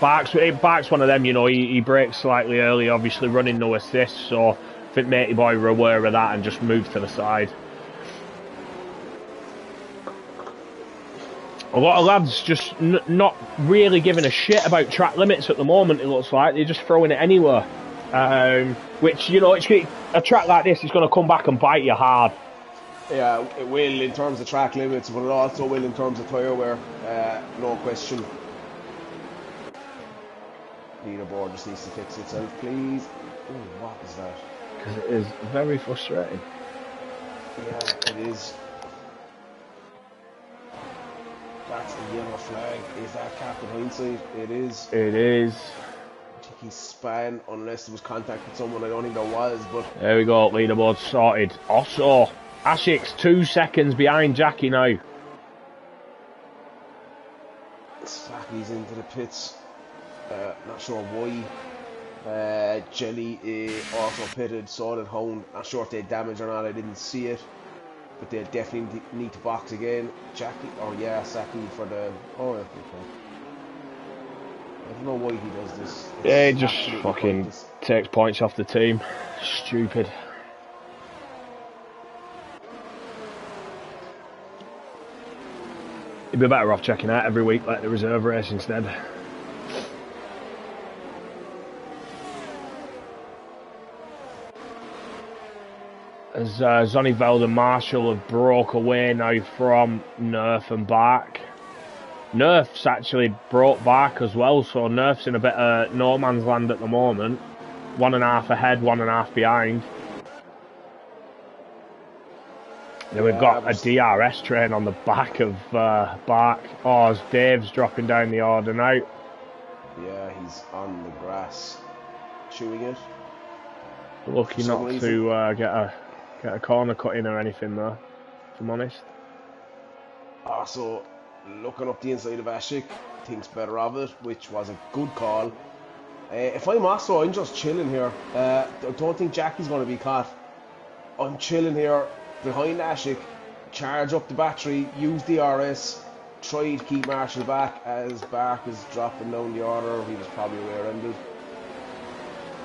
Bark's one of them, you know, he brakes slightly early, obviously running no assist, so I think matey boy were aware of that and just moved to the side. A lot of lads just not really giving a shit about track limits at the moment, it looks like. They're just throwing it anywhere. Which, you know, a track like this is going to come back and bite you hard. Yeah, it will in terms of track limits, but it also will in terms of tyre wear. No question. Leaderboard just needs to fix itself, please. Oh, what is that? Because it is very frustrating. Yeah, it is. That's a yellow flag. Is that Captain Hindsight? It is. It is. I think he span unless there was contact with someone. I don't think there was, but... There we go, leaderboard sorted. Also, Ashik's 2 seconds behind Jackie now. Sacky's into the pits. Not sure why. Jelly also pitted, Solid Hound. Not sure if they had damage or not, I didn't see it. But they definitely need to box again. Jackie, or yeah, Saki for the... Oh, okay. I don't know why he does this. Yeah, he just fucking takes points off the team. Stupid. He'd be better off checking out every week like the reserve race instead. As Zonny Veld and Marshall have broke away now from Nerf and Bark. Nerf's actually brought Bark as well, so Nerf's in a bit of no man's land at the moment. 1.5 ahead, 1.5 behind. Then we've got a DRS train on the back of Bark. Oh, as Dave's dropping down the order now. Yeah, he's on the grass, chewing it. Lucky not to get a corner cut in or anything though, if I'm honest. Also, looking up the inside of Ashik, thinks better of it, which was a good call. If I'm also, I'm just chilling here. I don't think Jackie's going to be caught. I'm chilling here behind Ashik, charge up the battery, use DRS, try to keep Marshall back as Bark is dropping down the order. He was probably rear-ended,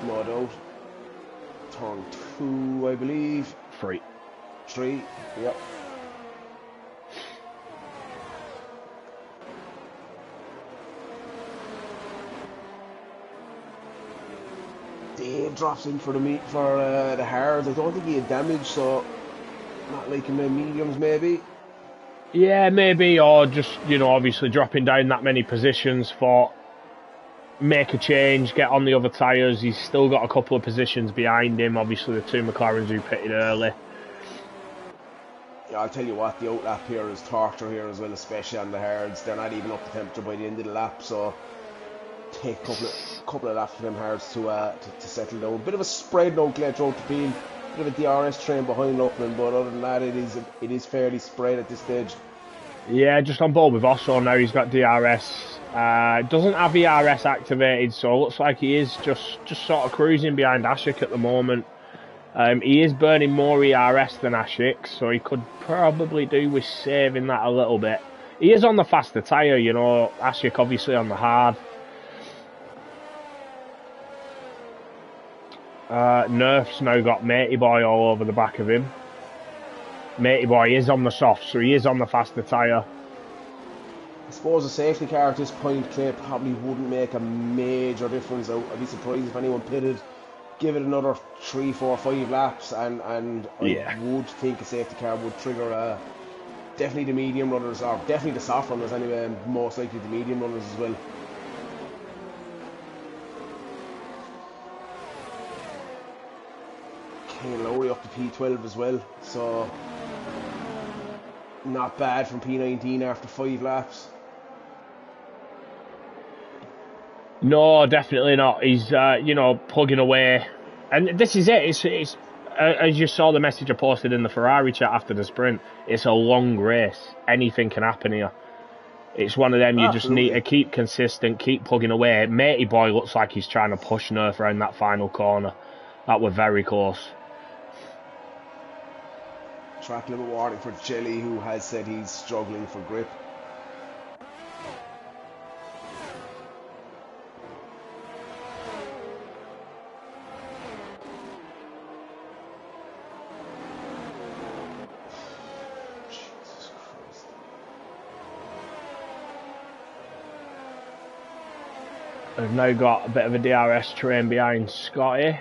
no doubt. Turn 2, I believe. 3, yep. Dave drops in for the hards. I don't think he had damage, so not like him in mediums maybe. Yeah, maybe, or just, you know, obviously dropping down that many positions for make a change, get on the other tyres. He's still got a couple of positions behind him, obviously the 2 McLarens who pitted early. I'll tell you what, the outlap here is torture here as well, especially on the hards. They're not even up to temperature by the end of the lap, so take a couple of laps for them hards to settle down. Bit of a spread now, Claire, throughout the field. Bit of a DRS train behind Luckman, but other than that, it is fairly spread at this stage. Yeah, just on board with Osso now. He's got DRS. Doesn't have ERS activated, so it looks like he is just sort of cruising behind Ashik at the moment. He is burning more ERS than Ashik, so he could probably do with saving that a little bit. He is on the faster tyre, you know. Ashik obviously on the hard. Nerf's now got Matey Boy all over the back of him. Matey Boy is on the soft, so he is on the faster tyre. I suppose a safety car at this point, Clay, probably wouldn't make a major difference. I'd be surprised if anyone pitted. Give it another 3, 4, 5 laps, and I would think a safety car would trigger definitely the medium runners, or definitely the soft runners anyway, and most likely the medium runners as well. Kane Lowry up to P12 as well, so not bad from P19 after 5 laps. No, definitely not. He's, you know, plugging away. And this is it. It's as you saw the message I posted in the Ferrari chat after the sprint, it's a long race. Anything can happen here. It's one of them you just need to keep consistent, keep plugging away. Matey Boy looks like he's trying to push Nerf around that final corner. That were very close. Track limit warning for Jelly, who has said he's struggling for grip. I've now got a bit of a DRS train behind Scotty.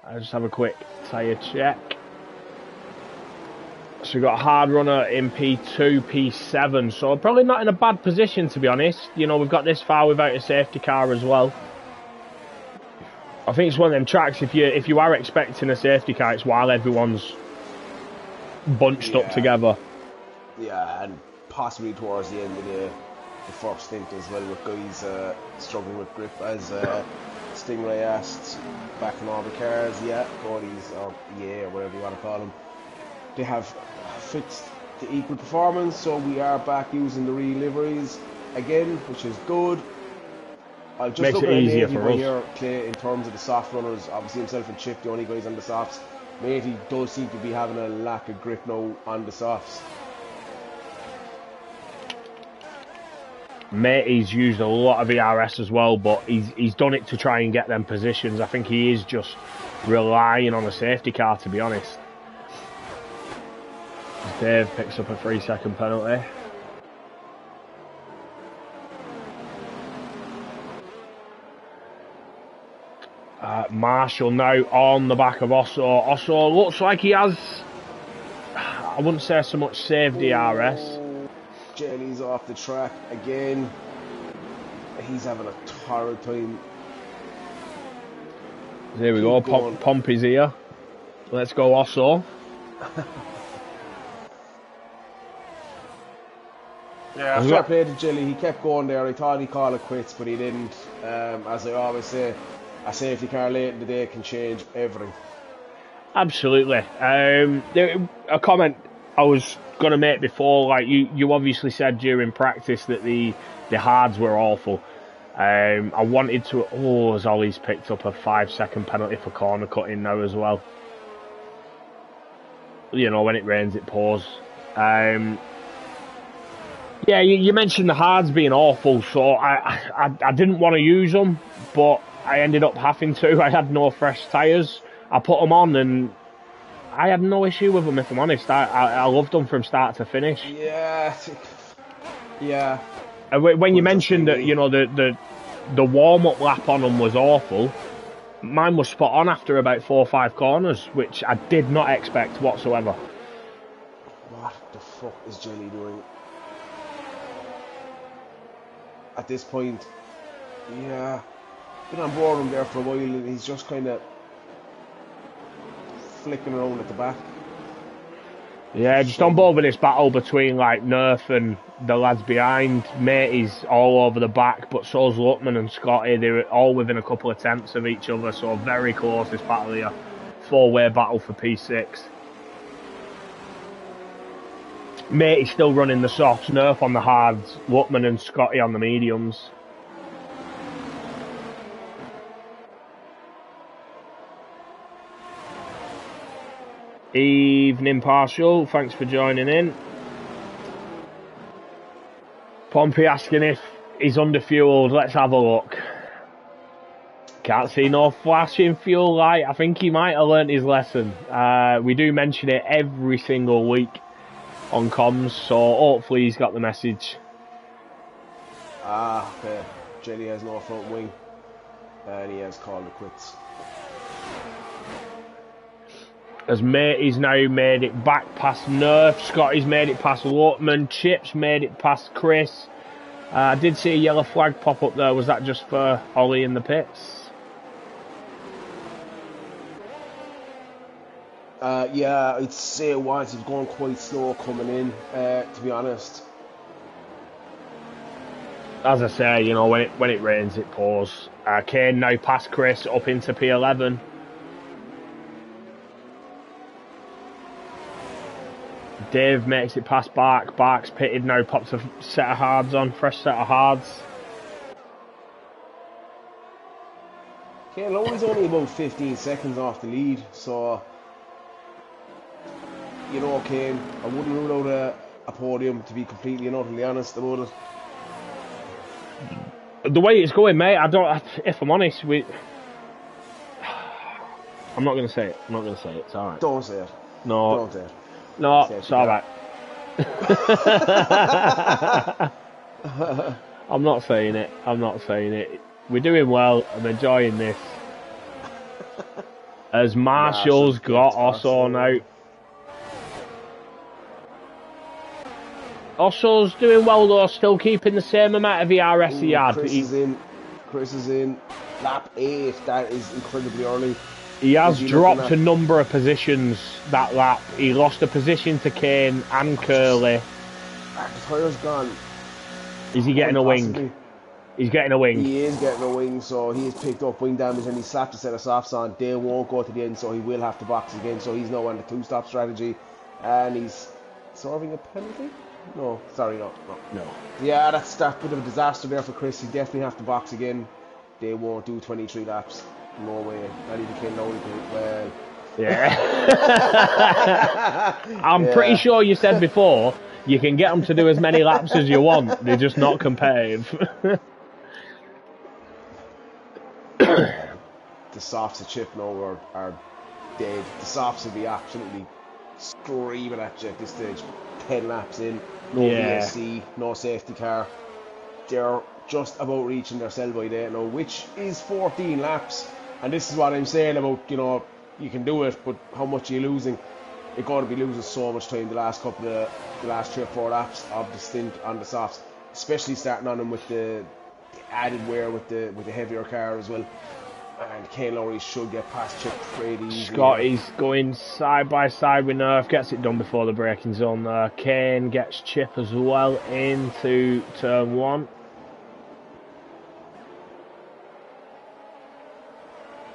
I'll just have a quick tyre check. So we've got a hard runner in P2, P7, so probably not in a bad position, to be honest. You know, we've got this far without a safety car as well. I think it's one of them tracks, if you are expecting a safety car, it's while everyone's bunched up together. Yeah, and possibly towards the end of the first stint as well, with guys struggling with grip, as Stingray asked back in all the cars, bodies, or whatever you want to call them, they have fixed the equal performance, so we are back using the re-liveries again, which is good. I'll just look at Matey Boy here, Clay, in terms of the soft runners. Obviously himself and Chip, the only guys on the softs. Matey does seem to be having a lack of grip now on the softs. Matey's used a lot of ERS as well, but he's done it to try and get them positions. I think he is just relying on a safety car, to be honest. Dave picks up a 3-second penalty. Marshall now on the back of Osso. Osso looks like he has, I wouldn't say so much saved DRS. Jelly's off the track again. He's having a torrid time. There we go, Pomp is here. Let's go Osso. Yeah, fair play to Jelly. He kept going there. I thought he'd call it quits, but he didn't. As I always say, a safety car late in the day can change everything. Absolutely. A comment I was going to make before, like you obviously said during practice that the hards were awful. I wanted to. As Ollie's picked up a 5-second penalty for corner cutting now as well. You know, when it rains, it pours. Yeah, you mentioned the hards being awful, so I didn't want to use them, but I ended up having to. I had no fresh tyres. I put them on and I had no issue with them, if I'm honest. I loved them from start to finish. Yeah. When you mentioned that, you know, the warm-up lap on them was awful, mine was spot on after about 4 or 5 corners, which I did not expect whatsoever. What the fuck is Jelly doing? At this point, been on board him there for a while, and he's just kind of flicking around at the back. Yeah, just on board with this battle between like Nerf and the lads behind. Matey's all over the back, but so's Luckman and Scotty. They're all within a couple of tenths of each other, so very close this battle here. 4-way battle for P6. Matey's still running the softs, Nerf on the hards, Luckman and Scotty on the mediums. Evening Partial, thanks for joining in. Pompey asking if he's underfueled, let's have a look. Can't see no flashing fuel light. I think he might have learnt his lesson. We do mention it every single week on comms, so hopefully he's got the message. Okay. Jelly has no front wing, and he has called it quits. As Matey's now made it back past Nerf, Scotty's made it past Luckman, Chip's made it past Chris. I did see a yellow flag pop up there. Was that just for Ollie in the pits? Yeah, I'd say it was. He's going quite slow coming in, to be honest. As I say, you know, when it rains, it pours. Kane now past Chris up into P11. Dave makes it past Bark. Bark's pitted now, pops a set of hards on, fresh set of hards. Kane Lowry's only about 15 seconds off the lead, so you know, Kane, I wouldn't rule out a podium, to be completely and utterly honest about it. The way it's going, mate, if I'm honest, I'm not going to say it. I'm not going to say it. It's alright. Don't say it. No. Don't say it. No, it's alright. I'm not saying it. I'm not saying it. We're doing well. I'm enjoying this. As Marshall's got Osso now. Osso's doing well though, still keeping the same amount of ERS he had. Chris is in. Lap 8, that is incredibly early. He has dropped a number of positions that lap. He lost a position to Kane and Curly. The tyre's gone. Is he getting a wing? He's getting a wing. He is getting a wing, so he has picked up wing damage and he slapped a set of softs on. They won't go to the end, so he will have to box again. So he's now on the 2-stop strategy. And he's serving a penalty? No, sorry, no. Yeah, that's that bit of a disaster there for Chris. He definitely have to box again. They won't do 23 laps. No way. Not even Ken Lowry can. Well. Yeah. I'm pretty sure you said before you can get them to do as many laps as you want. They're just not competitive. The softs at Chip now are dead. The softs will be absolutely screaming at you at this stage. 10 laps in, no VSC, no safety car. They're just about reaching their sell-by date now, which is 14 laps. And this is what I'm saying about, you know, you can do it, but how much are you losing? You're going to be losing so much time the last 3 or 4 laps of the stint on the softs, especially starting on them with the added wear with the heavier car as well. And Kane Lowry should get past Chip pretty easily. Scotty's going side by side with Nerf, gets it done before the braking zone there. Kane gets Chip as well into turn 1.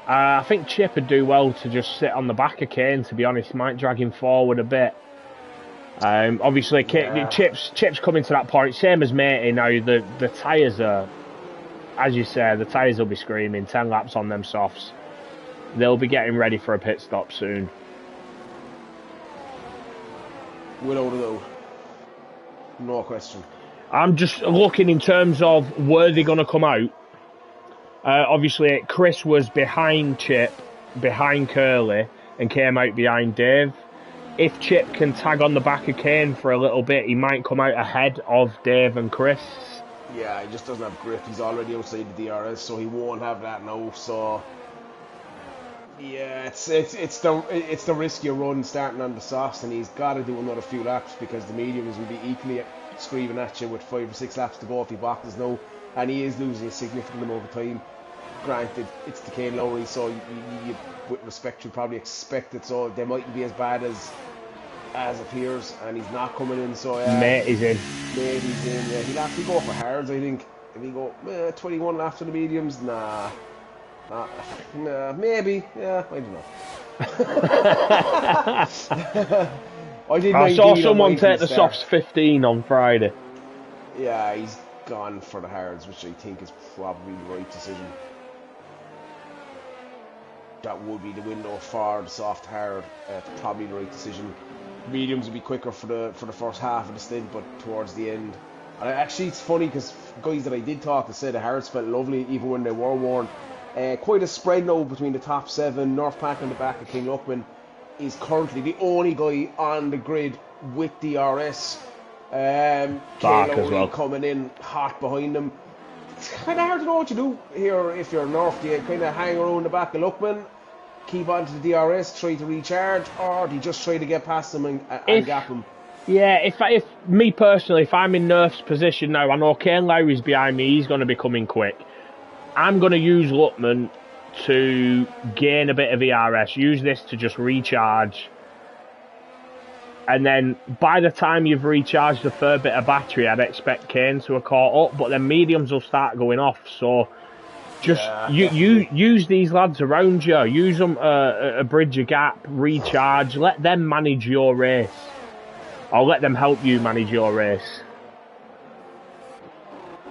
I think Chip would do well to just sit on the back of Kane, to be honest. Might drag him forward a bit. Obviously, Chip's coming to that point, same as Matey now. The tyres are, as you say, the tyres will be screaming. 10 laps on them softs. They'll be getting ready for a pit stop soon. Without a doubt. No question. I'm just looking in terms of where they're going to come out. Obviously, Chris was behind Chip, behind Curly, and came out behind Dave. If Chip can tag on the back of Kane for a little bit, he might come out ahead of Dave and Chris. Yeah, he just doesn't have grip. He's already outside the DRS, so he won't have that now. So, yeah, it's the risk you run starting on the softs, and he's got to do another few laps because the mediums will be equally screaming at you with 5 or 6 laps to go if he boxes now, and he is losing a significant amount of time. Granted, it's the Kane Lowry, so you with respect, you probably expect it. So they mightn't be as bad as as appears, and he's not coming in. So Mate, he's in. Mate, he's in. Yeah, he'll actually go for hards, I think. If he go 21 laps to the mediums, nah, maybe. Yeah, I don't know. I saw someone take the softs 15 on Friday. Yeah, he's gone for the hards, which I think is probably the right decision. That would be the window for the soft hard. Probably the right decision. Mediums would be quicker for the first half of the stint, but towards the end. And actually, it's funny because guys that I did talk to said the hards felt lovely even when they were worn. Quite a spread now between the top 7. North Pack on the back of King Luckman is currently the only guy on the grid with DRS. Dark as well. Coming in hot behind him. It's kind of hard to know what you do here if you're North. Do you kind of hang around the back of Luckman, keep on to the DRS, try to recharge, or do you just try to get past him and gap him? Yeah, if me personally, if I'm in Nerf's position now, I know Kane Lowry's behind me, he's going to be coming quick. I'm going to use Luckman to gain a bit of ERS, use this to just recharge. And then by the time you've recharged the third bit of battery, I'd expect Kane to have caught up, but then mediums will start going off. So just you use these lads around you, use them a bridge a gap, recharge, let them manage your race. Or let them help you manage your race.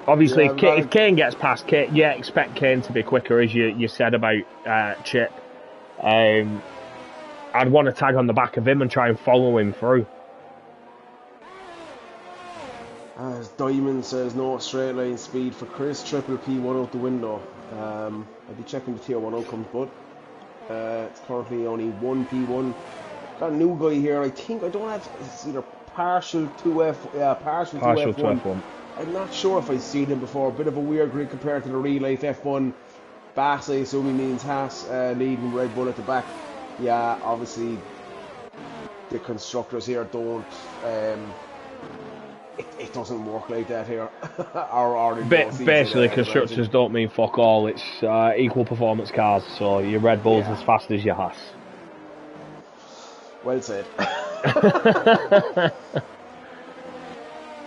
Obviously, if Kane gets past Kane, expect Kane to be quicker, as you said about Chip. I'd want to tag on the back of him and try and follow him through. As Diamond says, no straight line speed for Chris, triple P1 out the window. I'll be checking the tier 1 outcomes, but it's currently only 1 P1. Got a new guy here, I think, I don't have, it's either partial 2F, partial 2F1. I'm not sure if I've seen him before, a bit of a weird grid compared to the real life F1. Bass, I assume he means Haas, leading Red Bull at the back. Yeah, obviously the constructors here don't, it doesn't work like that here. Basically, constructors don't mean fuck all, it's equal performance cars, so your Red Bull's as fast as your Haas. Well said.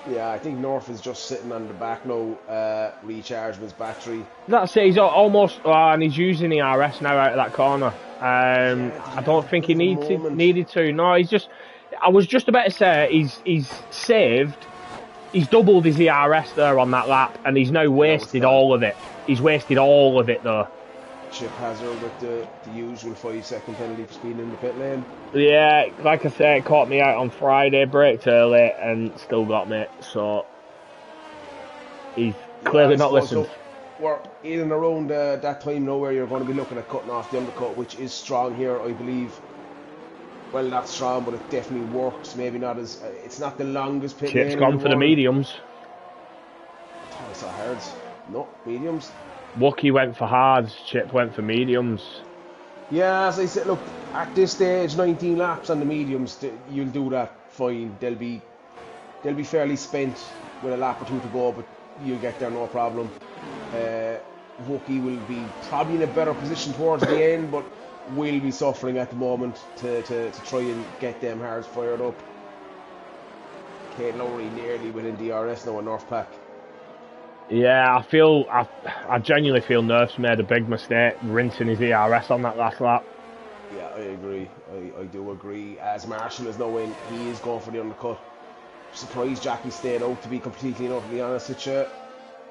Yeah, I think North is just sitting on the back now, recharging his battery. That's it, he's almost, and he's using the RS now out of that corner. I don't think he needed to. No, he's just, I was just about to say, he's saved, he's doubled his ERS there on that lap, and he's now wasted all of it. He's wasted all of it though. Chip Hazard with the usual 5-second penalty for speeding in the pit lane. Yeah, like I said, it caught me out on Friday, braked early, and still got me. So he's clearly not listened. We're in and around that time now where you're going to be looking at cutting off the undercut, which is strong here, I believe. Well, not strong, but it definitely works. Maybe not as it's not the longest pit lane. Chip's gone for the mediums. I thought I saw hards. No, mediums. Wookie went for hards, Chip went for mediums. Yeah, as I said, look, at this stage, 19 laps on the mediums, you'll do that fine. They'll be fairly spent with a lap or two to go, but you'll get there no problem. Wookie will be probably in a better position towards the end, but will be suffering at the moment to try and get them hards fired up. Kate Lowry nearly within DRS now in North Pack. Yeah, I genuinely feel Nerf's made a big mistake rinsing his ERS on that last lap. Yeah, I agree. I do agree. As Marshall is now in, he is going for the undercut. Surprised Jackie stayed out, to be completely and utterly honest with you.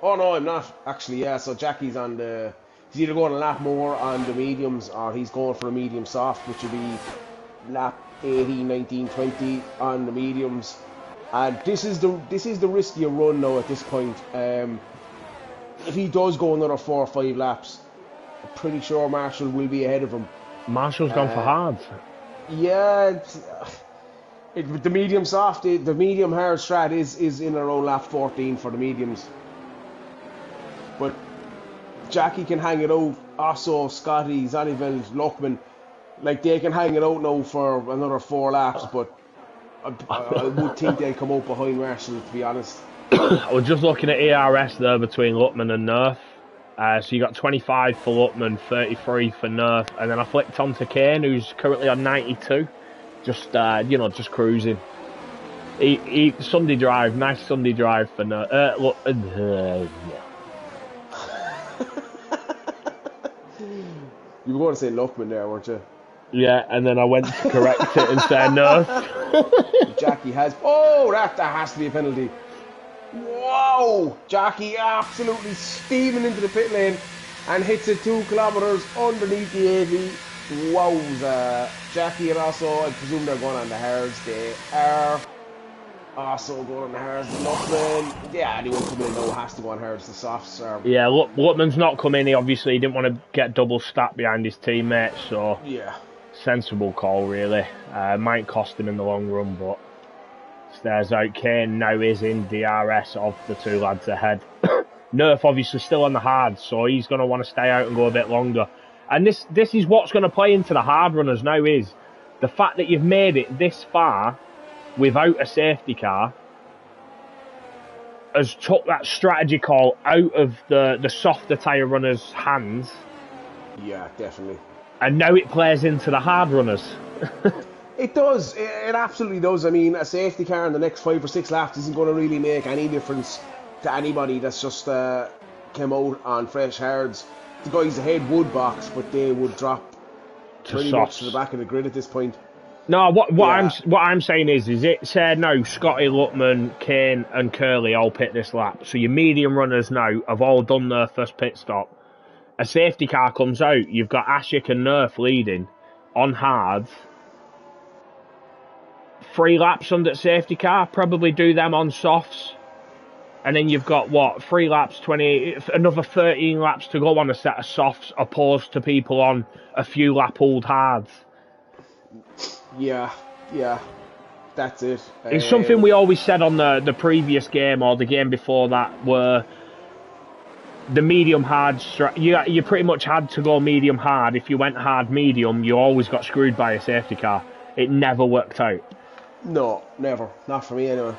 Oh no, I'm not. Actually, yeah, so Jackie's on the... He's either going a lap more on the mediums or he's going for a medium soft, which would be lap 18, 19, 20 on the mediums. And this is the riskier run now at this point. If he does go another 4 or 5 laps, I'm pretty sure Marshall will be ahead of him. Marshall's gone for hard. Yeah, the medium soft, the medium hard strat is in around lap 14 for the mediums. But Jackie can hang it out. Also, Scotty, Zanneveld, Luckman, like they can hang it out now for another 4 laps. But I would think they'll come out behind Marshall, to be honest. I was just looking at ERS there between Luckman and Nerf. So you got 25 for Luckman, 33 for Nerf, and then I flicked on to Kane, who's currently on 92. Just you know, just cruising. Sunday drive, nice Sunday drive for look. You were going to say Luckman there, weren't you? Yeah, and then I went to correct it and say no. Jackie has. Oh, that has to be a penalty. Whoa! Jackie absolutely steaming into the pit lane and hits it 2 kilometers underneath the AV. Wowza. Jackie and also, I presume they're going on the hards. They are also going on the hards. Luckman, yeah, anyone coming in though has to go on hards. The softs are. Yeah, Luckman's not come in. He obviously didn't want to get double stacked behind his teammates, so yeah. Sensible call, really. Might cost him in the long run, but stares out. Kane now is in DRS of the 2 lads ahead. Nerf obviously still on the hard, so he's going to want to stay out and go a bit longer. And this is what's going to play into the hard runners now, is the fact that you've made it this far without a safety car has took that strategy call out of the softer tyre runners' hands. Yeah, definitely. And now it plays into the hard runners. It does. It absolutely does. I mean, a safety car in the next 5 or 6 laps isn't going to really make any difference to anybody that's just came out on fresh hards. The guys ahead would box, but they would drop pretty much to the back of the grid at this point. No, what I'm saying is it said now Scotty, Luckman, Kane and Curly all pit this lap. So your medium runners now have all done their first pit stop. A safety car comes out, you've got Ashik and Nerf leading on hards. 3 laps under the safety car, probably do them on softs. And then you've got, 3 laps, 20, another 13 laps to go on a set of softs, opposed to people on a few lap old hards. Yeah, that's it. It's something we always said on the previous game or the game before that, where the medium hard, you pretty much had to go medium hard. If you went hard medium, you always got screwed by a safety car. It never worked out. No, never. Not for me anyway.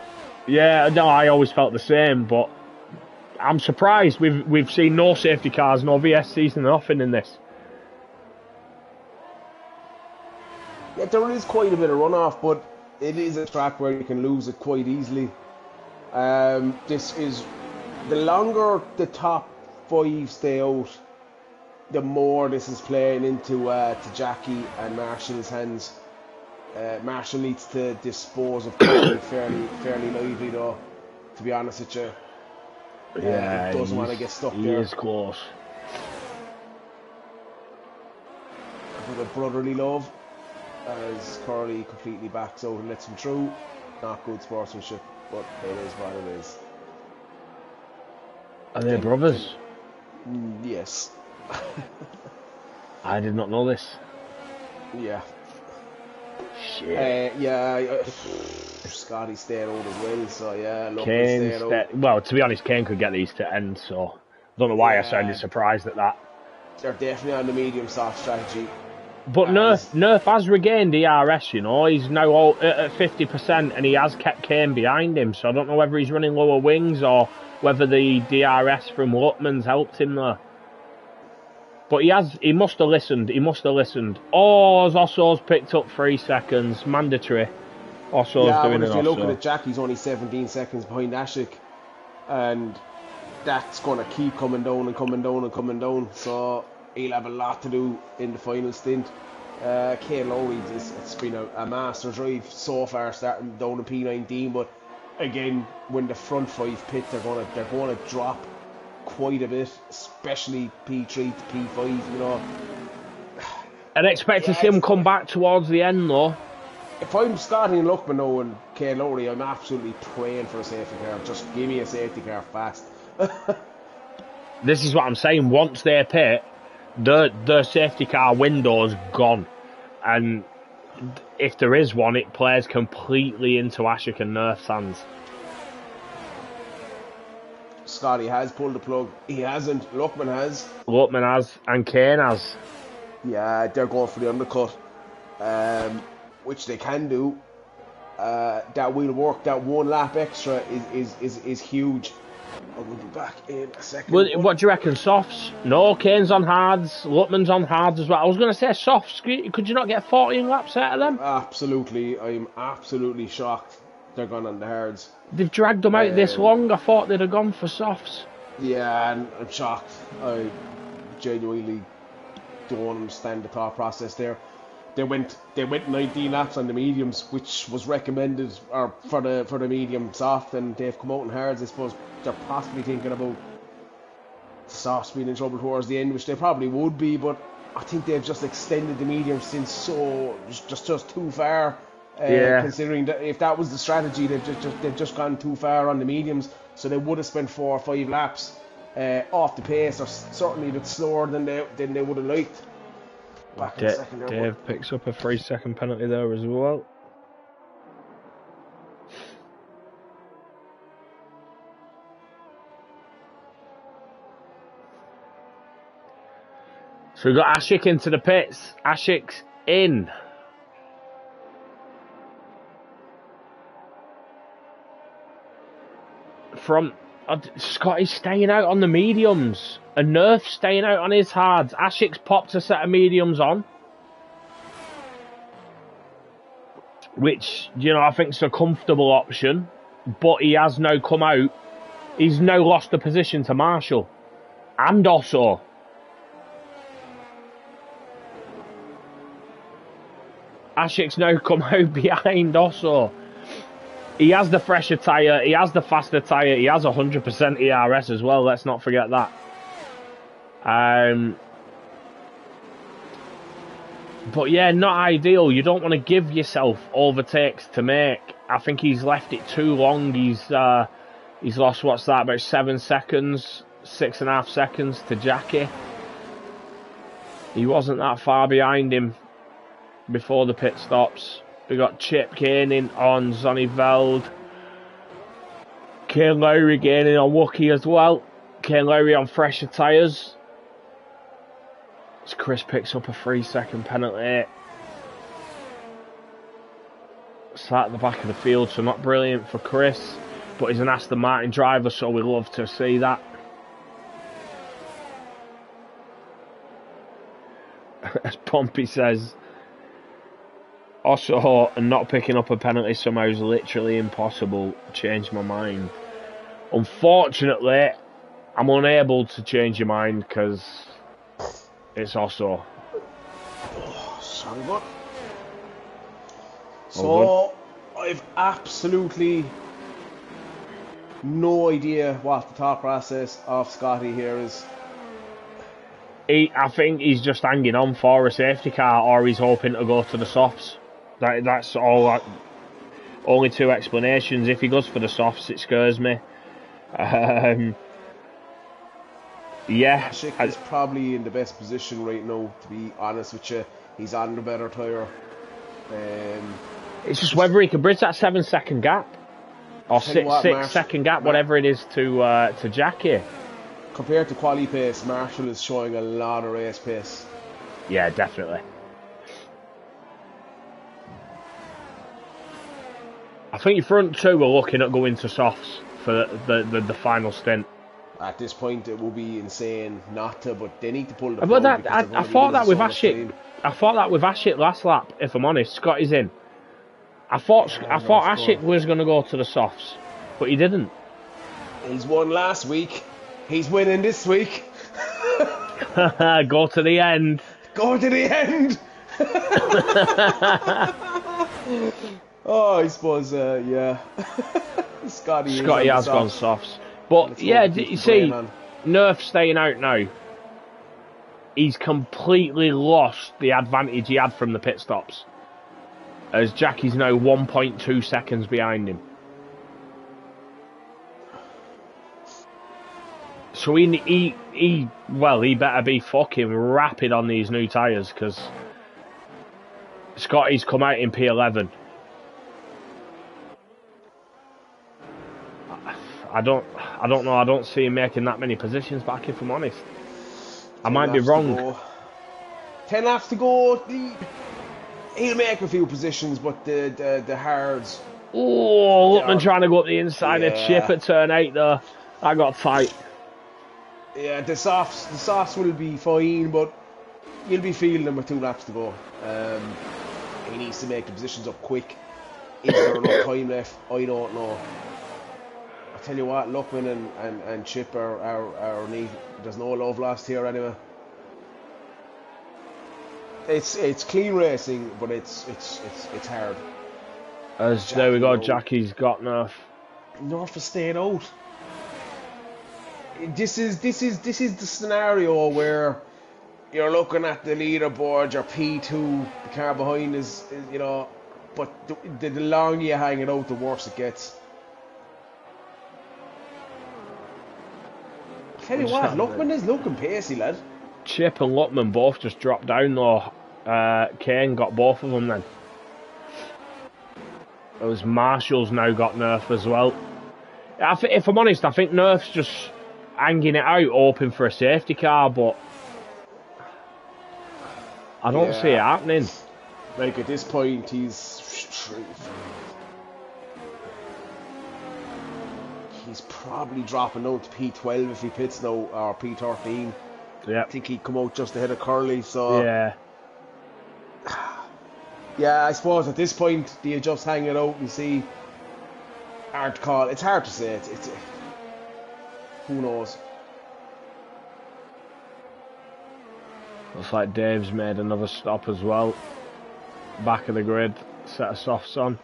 Yeah, no, I always felt the same, but I'm surprised we've seen no safety cars, no VSCs, and nothing in this. Yeah, there is quite a bit of runoff, but it is a track where you can lose it quite easily. This is the longer the top 5 stay out, the more this is playing into to Jackie and Marshall's hands. Marshall needs to dispose of Cody fairly lively though, to be honest with you. Yeah, he doesn't want to get stuck there. He is close. A bit of brotherly love as Curly completely backs out and lets him through. Not good sportsmanship, but it is what it is. Are they brothers? Yes. I did not know this. Yeah. Shit. Scotty stayed out as well, so yeah, Kane stayed out. Well, to be honest, Kane could get these to end, so I don't know why I sounded surprised at that. They're definitely on the medium soft strategy. But Nerf has regained DRS, you know. He's now all at 50% and he has kept Kane behind him, so I don't know whether he's running lower wings or whether the DRS from Luckman's helped him there. But he must have listened. Oh, Osso's picked up 3 seconds. Mandatory. Osso's doing it. If you're looking at Jack, he's only 17 seconds behind Ashik. And that's going to keep coming down and coming down and coming down. So he'll have a lot to do in the final stint. Kane Lowry, it's been a master drive so far, starting down in P19. But again, when the front 5 pit, they're going to drop quite a bit, especially P3 to P5, you know. And expect to see him come back towards the end, though. If I'm Scotty and Luckman now and Kane Lowry, I'm absolutely praying for a safety car. Just give me a safety car fast. This is what I'm saying. Once they pit, the safety car window's gone. And if there is one, it plays completely into Ashik and Nerf's hands. Scotty has pulled the plug. He hasn't. Luckman has. And Kane has. Yeah, they're going for the undercut, which they can do. That will work. That 1 lap extra is huge. I will be back in a second. Well, what do you reckon, softs? No, Kane's on hards, Lutman's on hards as well. I was going to say softs. Could you not get 14 laps out of them? Absolutely, I'm absolutely shocked they're gone on the hards. They've dragged them out this long. I thought they'd have gone for softs. Yeah, and I'm shocked. I genuinely don't understand the thought process there. They went 19 laps on the mediums, which was recommended or for the medium soft, and they've come out in hards. I suppose they're possibly thinking about soft being in trouble towards the end, which they probably would be, but I think they've just extended the medium since so just too far. Considering that if that was the strategy, they've just gone too far on the mediums, so they would have spent 4 or 5 laps off the pace, or certainly a bit slower than they would have liked. Back in a second there, Dave picks up a 3-second penalty there as well. So we've got Ashik into the pits. Ashik's in. From Scotty's staying out on the mediums. And Nerf's staying out on his hards. Ashik's popped a set of mediums on. Which, you know, I think is a comfortable option. But he has now come out. He's now lost the position to Marshall. And Osso. Ashik's now come out behind Osso. He has the fresher tyre, he has the faster tyre, he has 100% ERS as well, let's not forget that. But yeah, not ideal. You don't want to give yourself overtakes to make. I think he's left it too long. He's lost, what's that, about 7 seconds, 6.5 seconds to Jackie. He wasn't that far behind him before the pit stops. We got Chip gaining on Zonneveld. Kane Lowry gaining on Wookie as well. Kane Lowry on fresher tyres. As Chris picks up a 3-second penalty. Sat at the back of the field, so not brilliant for Chris. But he's an Aston Martin driver, so we love to see that. As Pompey says, Osso and not picking up a penalty somehow is literally impossible. Change my mind. Unfortunately, I'm unable to change your mind because it's Osso. Oh, sorry, what? So, I've absolutely no idea what the thought process of Scotty here is. I think he's just hanging on for a safety car, or he's hoping to go to the softs. That's all. Only 2 explanations. If he goes for the softs, it scares me. Yeah. Ashik is probably in the best position right now, to be honest with you. He's on the better tyre. It's just whether he can bridge that 7-second gap. Or 6-second gap, whatever it is, to Jackie. Compared to quali pace, Marshall is showing a lot of race pace. Yeah, definitely. I think your front 2 are looking at going to softs for the final stint. At this point, it will be insane not to, but they need to pull the plug. But I thought that with Ashik. I thought that with Ashik last lap. If I'm honest, Scotty's in. I thought Ashik was going to go to the softs, but he didn't. He's won last week. He's winning this week. Go to the end. Go to the end. Oh, I suppose, yeah. Scotty has gone softs. But yeah, you see, Nerf staying out now. He's completely lost the advantage he had from the pit stops. As Jackie's now 1.2 seconds behind him. So he better be fucking rapid on these new tyres, because Scotty's come out in P11. I don't know. I don't see him making that many positions back, if I'm honest. I might be wrong. 10 laps to go. He'll make a few positions, but the hards. Oh, Lutman trying to go up the inside of Chip at turn 8 there. I got tight. Yeah, the softs will be fine, but you'll be feeling them with 2 laps to go. He needs to make the positions up quick. Is there enough time left? I don't know. I tell you what, Luckman and Chip are neat. There's no love lost here anyway. It's clean racing, but it's hard. As there we go, Jackie's got Nerf. Nerf is staying out. This is the scenario where you're looking at the leaderboard, you're P2, the car behind is you know, but the longer you hang it out, the worse it gets. Tell you what, Luckman is looking pacey, lad. Chip and Luckman both just dropped down though. Kane got both of them then. Those Marshall's now got Nerf as well. If I'm honest, I think Nerf's just hanging it out, hoping for a safety car, but I don't see it happening. Like at this point, he's probably dropping down to P12 if he pits now, or P13. Yeah. I think he'd come out just ahead of Curly, so... Yeah. Yeah, I suppose at this point, do you just hang it out and see? Hard to call. It's hard to say. It's who knows? Looks like Dave's made another stop as well. Back of the grid, set of softs on.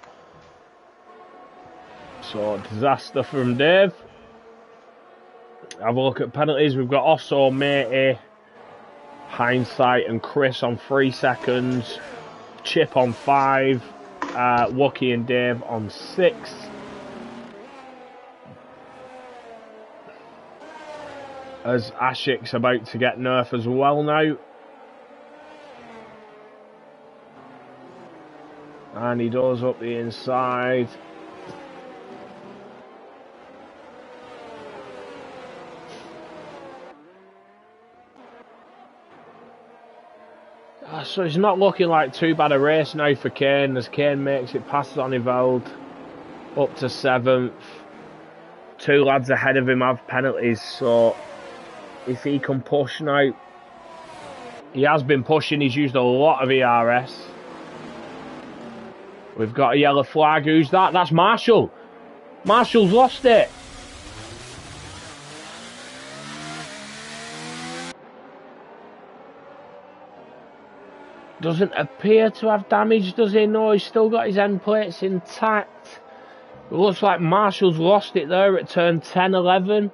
So, disaster from Dave. Have a look at penalties. We've got Osso, Matey, Hindsight and Chris on 3 seconds. Chip on 5. Wookie and Dave on 6. As Ashik's about to get Nerf as well now. And he does up the inside. So it's not looking like too bad a race now for Kane, as Kane makes it past Zoniveld up to 7th. 2 lads ahead of him have penalties, so if he can push now, he has been pushing, he's used a lot of ERS. We've got a yellow flag. Who's that? That's Marshall. Marshall's lost it. Doesn't appear to have damage, does he? No, he's still got his end plates intact. It looks like Marshall's lost it there at turn 10, 11.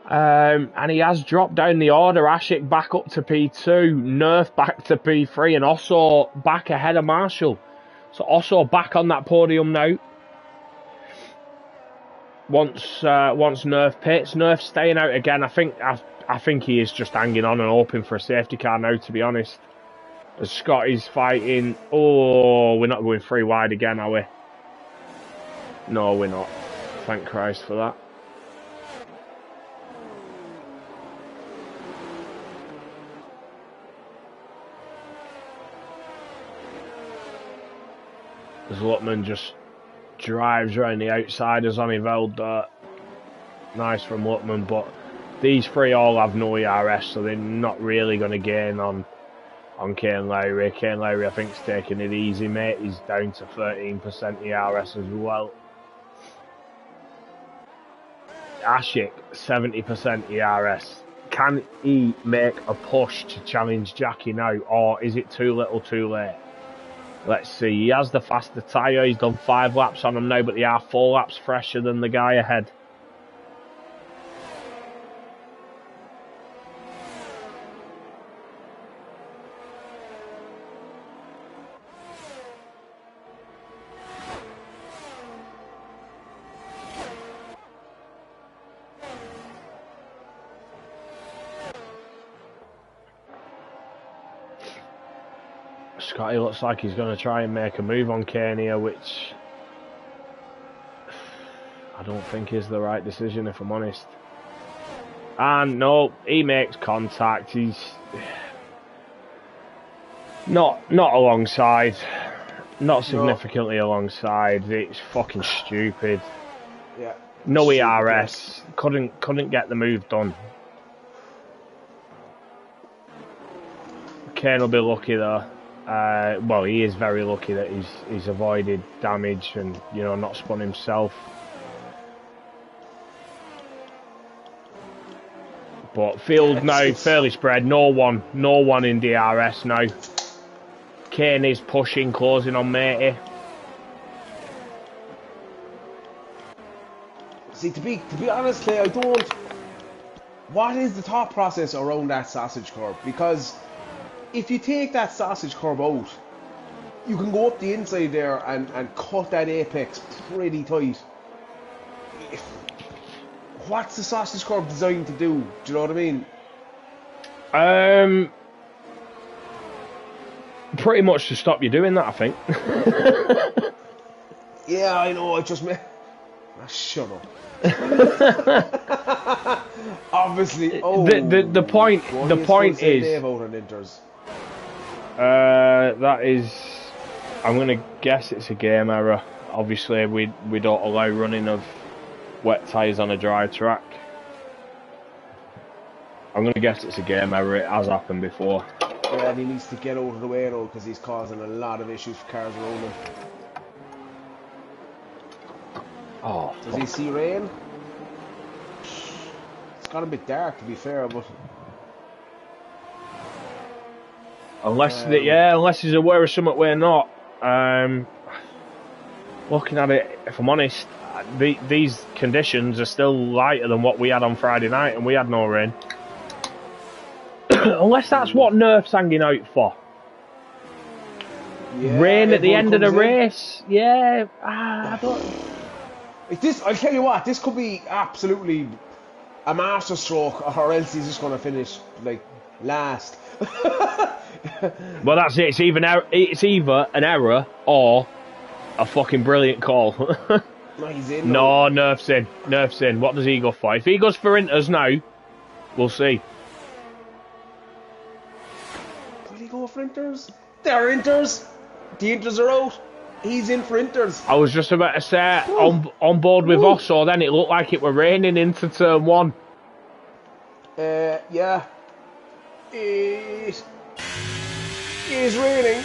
And he has dropped down the order. Ashik back up to P2, Nerf back to P3, and Osso back ahead of Marshall. So Osso back on that podium now. Once Nerf pits, Nerf staying out again. I think he is just hanging on and hoping for a safety car now, to be honest. As Scotty's fighting. Oh, we're not going 3 wide again, are we? No, we're not. Thank Christ for that. As Luckman just drives around the outside as Zoniveld dirt. Nice from Luckman, but these 3 all have no ERS, so they're not really going to gain on Kane Lowry. Kane Lowry, I think, is taking it easy, mate. He's down to 13% ERS as well. Ashik, 70% ERS. Can he make a push to challenge Jackie now, or is it too little too late? Let's see. He has the faster tyre. He's done 5 laps on him now, but they are 4 laps fresher than the guy ahead. Scotty looks like he's going to try and make a move on Kane here, which I don't think is the right decision, if I'm honest. And no, he makes contact. He's not alongside, not significantly alongside. It's fucking stupid. Yeah, No ERS. Couldn't get the move done. Kane will be lucky though. Well, he is very lucky that he's avoided damage and, you know, not spun himself. But field now fairly spread. No one in DRS now. Kane is pushing, closing on matey. See, to be honest, Clay, I don't. What is the thought process around that sausage curb? Because if you take that sausage curb out, you can go up the inside there and cut that apex pretty tight. What's the sausage curb designed to do? Do you know what I mean? Pretty much to stop you doing that, I think. Yeah, I know. I just meant. Shut up. Obviously. Oh. The point is. Dave out on Inters. That is. I'm gonna guess it's a game error. Obviously, we don't allow running of wet tyres on a dry track. I'm gonna guess it's a game error. It has happened before. Yeah, and he needs to get out of the way though, because he's causing a lot of issues for cars around him. Oh. Does he see rain? It's got a bit dark, to be fair, but unless he's aware of something we're not. Looking at it, if I'm honest, these conditions are still lighter than what we had on Friday night, and we had no rain. Unless that's what Nerf's hanging out for. Yeah, rain at the end of the race. Yeah, I don't. I'll tell you what, this could be absolutely a masterstroke, or else he's just going to finish like last. Well, that's it. It's either an error or a fucking brilliant call. No, he's in. No, Nerf's in. Nerf's in. What does he go for? If he goes for Inters now, we'll see. Will he go for Inters? They're Inters. The Inters are out. He's in for Inters. I was just about to say, on board with Osso, then it looked like it were raining into turn one. Yeah. It is raining,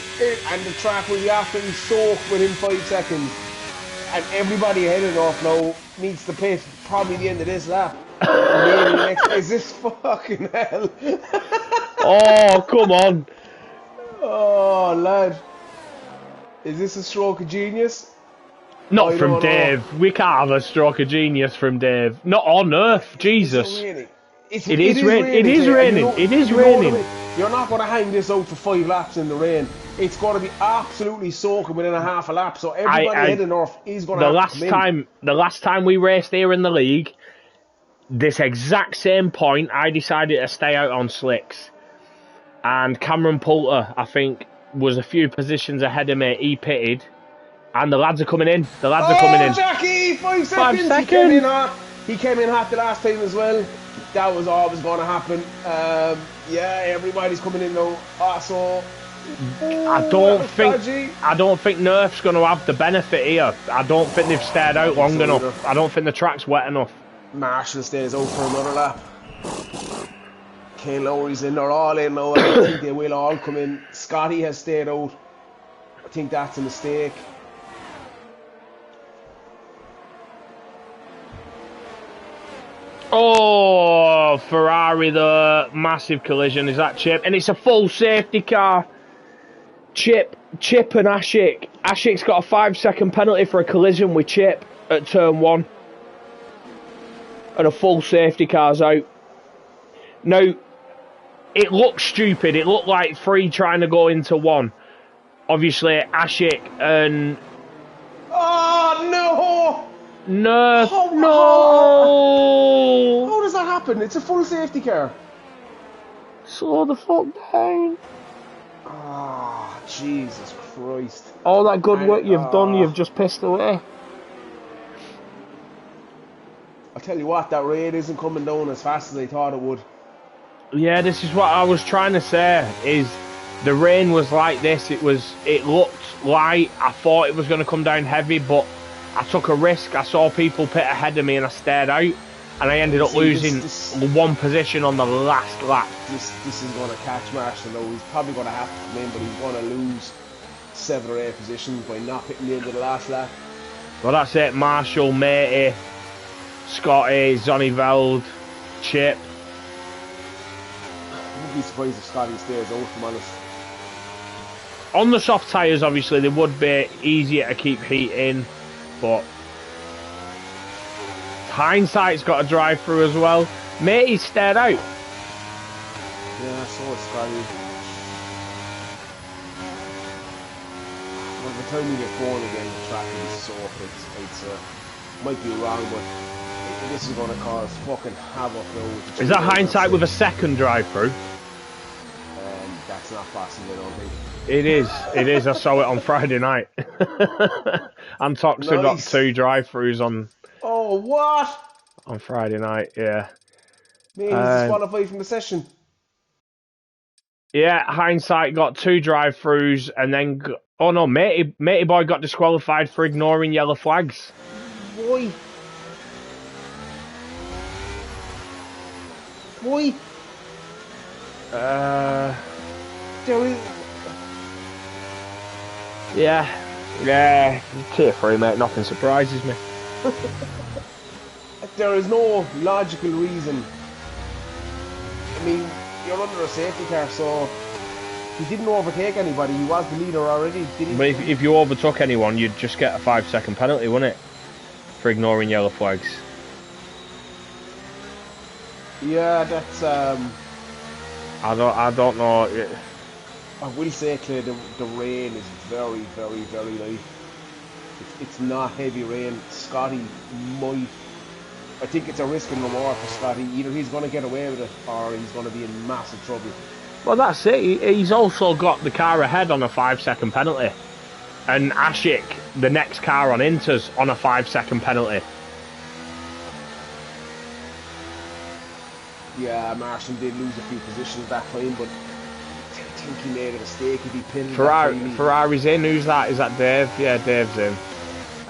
and the track will be absolutely soaked within 5 seconds. And everybody heading off now needs to pit probably the end of this lap. Maybe the next. Is this fucking hell? Oh, come on. Oh, lad. Is this a stroke of genius? Not from Dave. We can't have a stroke of genius from Dave. Not on Earth, Jesus. It is raining. You're not going to hang this out for 5 laps in the rain. It's going to be absolutely soaking within a half a lap. So everybody heading north is going to have to come in. The last time we raced here in the league, this exact same point, I decided to stay out on slicks. And Cameron Poulter, I think, was a few positions ahead of me. He pitted. And the lads are coming in. Jackie! 5 seconds! 5 seconds! He came in hot the last time as well. That was always going to happen. Yeah, everybody's coming in now. So I don't think Nerf's going to have the benefit here. I don't think they've stayed out long enough. I don't think the track's wet enough. Marshall stays out for another lap. Kane Lowry's in. They're all in now. I think they will all come in. Scotty has stayed out. I think that's a mistake. Oh, Ferrari, the massive collision. Is that Chip? And it's a full safety car. Chip and Ashik. Ashik's got a 5-second penalty for a collision with Chip at turn 1. And a full safety car's out. Now, it looked stupid. It looked like 3 trying to go into 1. Obviously, Ashik and... Oh, no! No! How does that happen? It's a full safety car. Slow the fuck down. Ah, oh, Jesus Christ. All that good work you've done, you've just pissed away. I'll tell you what, that rain isn't coming down as fast as I thought it would. Yeah, this is what I was trying to say, is the rain was like this. It looked light. I thought it was going to come down heavy, but I took a risk. I saw people pit ahead of me and I stared out. And I ended up losing one position on the last lap. This is going to catch Marshall though. He's probably going to have to come in, but he's going to lose 7 or 8 positions by not pitting the end of the last lap. Well, that's it. Marshall, Matey, Scotty, Zonneveld, Chip. I wouldn't be surprised if Scotty stays out, if I'm honest. On the soft tyres, obviously, they would be easier to keep heat in, but hindsight's got to drive through as well. Matey stared out. Yeah, so is Scotty. By the time you get going again, the track will be soft. It's might be wrong, but this is going to cause fucking havoc though. Is that hindsight with a second drive through? That's not possible, I don't think. It is. I saw it on Friday night. And Toxa got 2 drive-throughs on. Oh, what? On Friday night, yeah. Man, he's disqualified from the session. Yeah, hindsight got 2 drive-throughs and then. Oh no, Matey Boy got disqualified for ignoring yellow flags. Why? Why? Yeah, tier 3, mate, nothing surprises me. There is no logical reason. I mean, you're under a safety car, so he didn't overtake anybody. He was the leader already, didn't he? But if you overtook anyone, you'd just get a 5-second penalty, wouldn't it? For ignoring yellow flags. Yeah, that's I don't know. I will say, Clay, the rain is very, very, very light. It's not heavy rain. Scotty might. I think it's a risk and reward for Scotty. Either he's going to get away with it, or he's going to be in massive trouble. Well, that's it. He's also got the car ahead on a 5-second penalty, and Ashik, the next car on Inter's, on a 5-second penalty. Yeah, Marshall did lose a few positions that time, but I think he made a mistake if he pinned Ferrari's in. Who's that? Is that Dave? Yeah, Dave's in.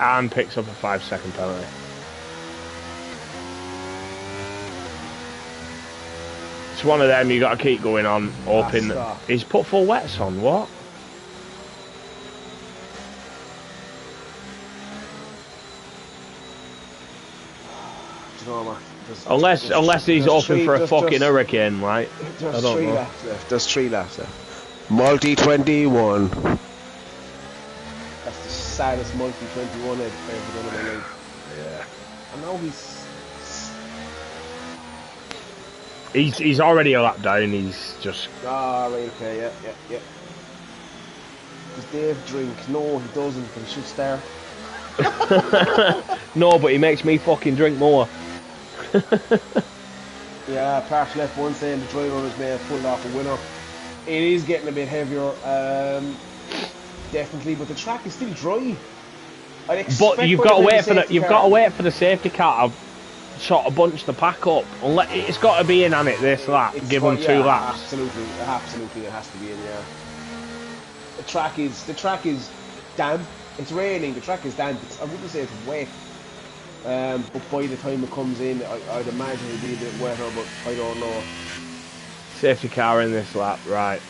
And picks up a 5-second penalty. It's one of them you got to keep going on, hoping that he's put full wets on. What? Do you know what? Unless he's hoping for a fucking hurricane, like. There's 3 laps left. There's 3 laps left. Multi 21. That's the saddest multi 21 I've ever done in my life. Yeah. I know he's already a lap down. He's just. Ah, right, okay, yeah. Does Dave drink? No, he doesn't, but he should start. No, but he makes me fucking drink more. Yeah, partial F1 saying the driver may have pulled off a winner. It is getting a bit heavier, definitely, but the track is still dry. But you've got to wait for the safety car to sort of bunch the pack up. It's got to be in on it this lap. Give them 2 laps. Absolutely, it has to be in. Yeah. The track is damp. It's raining. The track is damp. I wouldn't say it's wet. But by the time it comes in, I'd imagine it'll be a bit wetter, but I don't know. Safety car in this lap, right.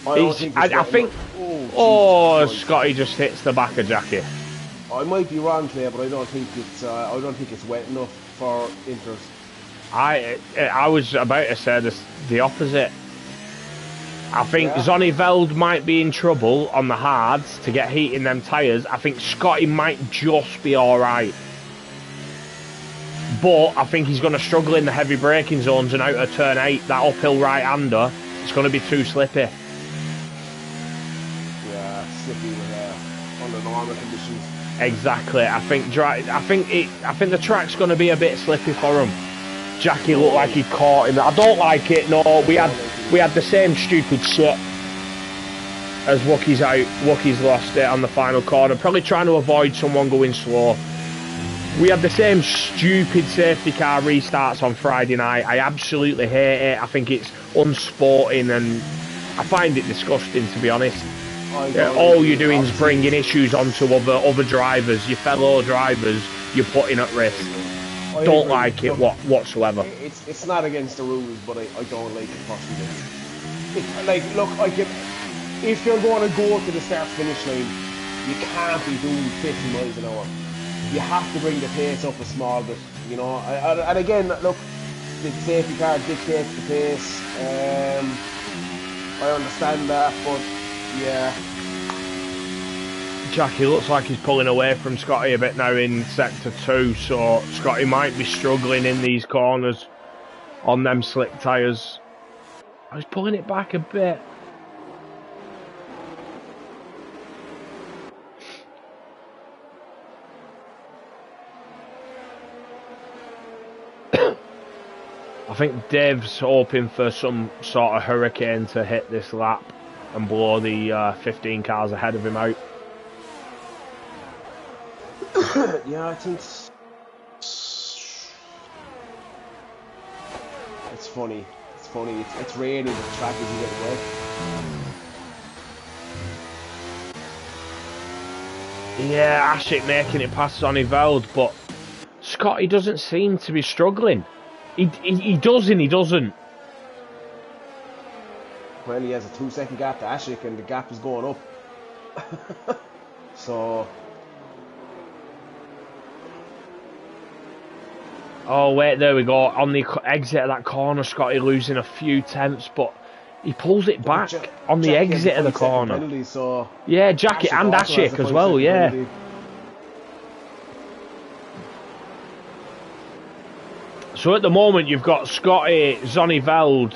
I think Scotty just hits the back of Jackie. I might be wrong, Clay, but I don't think it's wet enough for Inters. I was about to say the opposite. I think Zonneveld might be in trouble on the hards to get heat in them tyres. I think Scotty might just be alright. But I think he's going to struggle in the heavy braking zones and out of turn 8, that uphill right-hander, it's going to be too slippy. Yeah, slippy with under normal conditions. Exactly. I think the track's going to be a bit slippy for him. Jackie looked like he caught him. I don't like it. No, we had the same stupid shit as Wookie's out. Wookie's lost it on the final corner, probably trying to avoid someone going slow. We had the same stupid safety car restarts on Friday night. I absolutely hate it. I think it's unsporting and I find it disgusting, to be honest. all you're doing is bringing issues onto other drivers, your fellow drivers. You're putting at risk. Don't like it whatsoever. It's not against the rules, but I don't like it personally. Look, if you're going to go to the start-finish line, you can't be doing 50 miles an hour. You have to bring the pace up a small bit, you know. And again, look, the safety car dictates the pace. I understand that, but yeah. Jackie looks like he's pulling away from Scotty a bit now in sector 2, so Scotty might be struggling in these corners on them slick tyres. I was pulling it back a bit. I think Dave's hoping for some sort of hurricane to hit this lap and blow the 15 cars ahead of him out. Yeah, I think it's funny. It's funny. It's raining. The track isn't getting wet. Yeah, Ashik making it past Sonny Veld, but Scotty doesn't seem to be struggling. He does and he doesn't. Well, he has a 2-second gap to Ashik, and the gap is going up. So. Oh wait, there we go. On the exit of that corner, Scotty losing a few tenths, but he pulls it back on the exit of the corner. Penalty, so yeah, Jackie and Ashik as well, yeah. Penalty. So at the moment you've got Scotty, Zonneveld,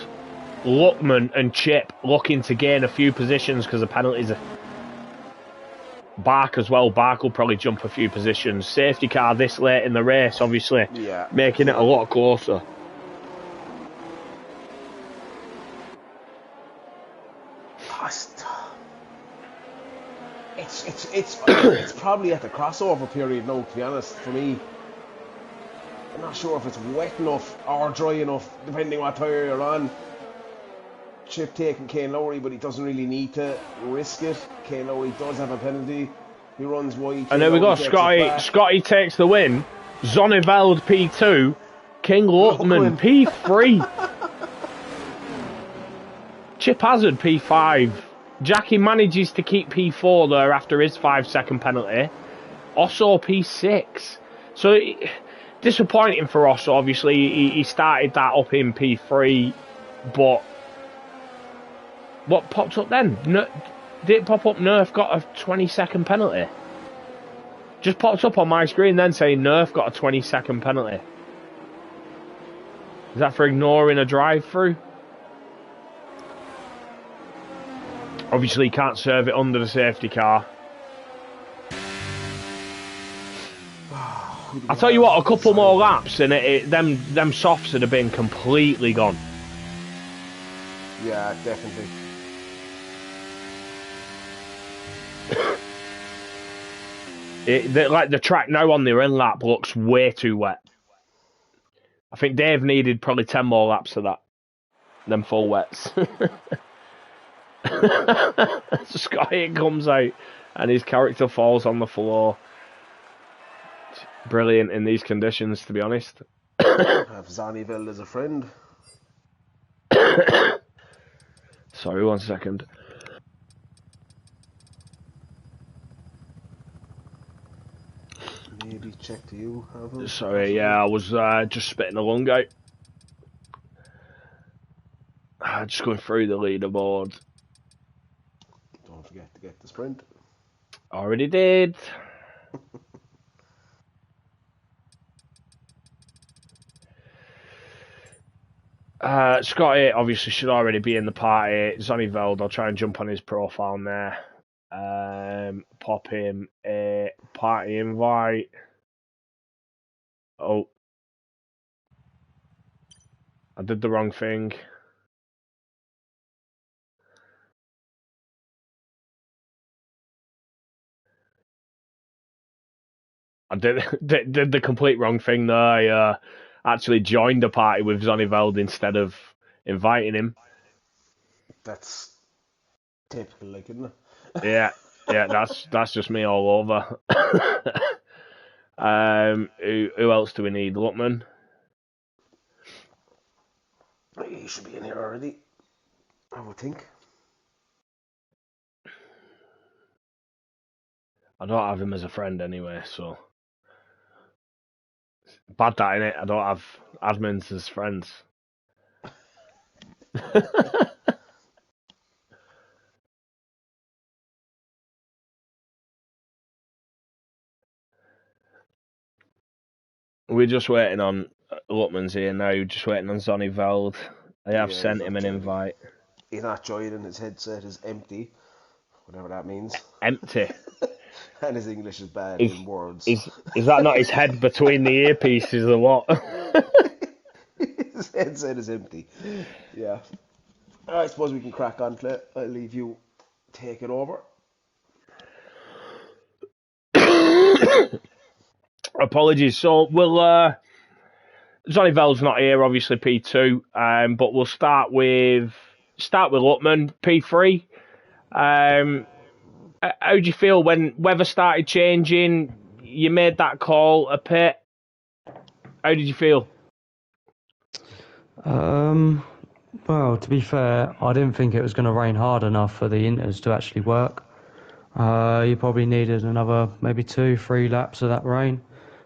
Luckman and Chip looking to gain a few positions because the penalties are... Bark as well. Bark will probably jump a few positions. Safety car this late in the race, obviously, making it a lot closer. It's probably at the crossover period now, to be honest, for me. I'm not sure if it's wet enough or dry enough, depending what tyre you're on. Chip taking Kane Lowry, but he doesn't really need to risk it. Kane Lowry does have a penalty. He runs wide. And there we go. Scotty takes the win. Zonneveld P2. King Luckman P3. Chip Hazard P5. Jackie manages to keep P4 there after his 5-second penalty. Osso P6. So disappointing for Osso. Obviously, he started that up in P3, but. What popped up then? Did it pop up Nerf got a 20-second penalty? Just popped up on my screen then saying Nerf got a 20-second penalty. Is that for ignoring a drive-through? Obviously you can't serve it under the safety car. I'll tell you what, a couple more laps and them softs would have been completely gone. Yeah, definitely. The track now on the end lap looks way too wet. I think Dave needed probably 10 more laps of that. Them full wets. So Scotty comes out and his character falls on the floor. Brilliant in these conditions, to be honest. Have Zonneveld as a friend. Sorry, 1 second. Maybe check to you. Sorry, yeah, I was just spitting a lung out. Just going through the leaderboard. Don't forget to get the sprint. Already did. Scotty obviously should already be in the party. Zonneveld, I'll try and jump on his profile there. Pop him a party invite. Oh, I did the wrong thing. I did the complete wrong thing there. I actually joined the party with Zonneveld instead of inviting him. That's typical, like, isn't it? Yeah, that's just me all over. Who else do we need? Lutman? He should be in here already, I would think. I don't have him as a friend anyway, so bad that innit? I don't have admins as friends. We're just waiting on Lutman's here now. Just waiting on Zonny Veld. I have Yeah, he's sent not him an joining. invite. He's not joining. His headset is empty, whatever that means. Empty. And his English is bad Is in words. is that not his head between the earpieces or what? His headset is empty. Yeah. I suppose we can crack on, Clay. I'll leave you take it over. Apologies. So Zonny Veld's not here, obviously P2, but we'll start with Lutman P3. How do you feel when weather started changing? You made that call a pit. How did you feel? Well, to be fair, I didn't think it was going to rain hard enough for the inters to actually work. You probably needed another maybe 2-3 laps of that rain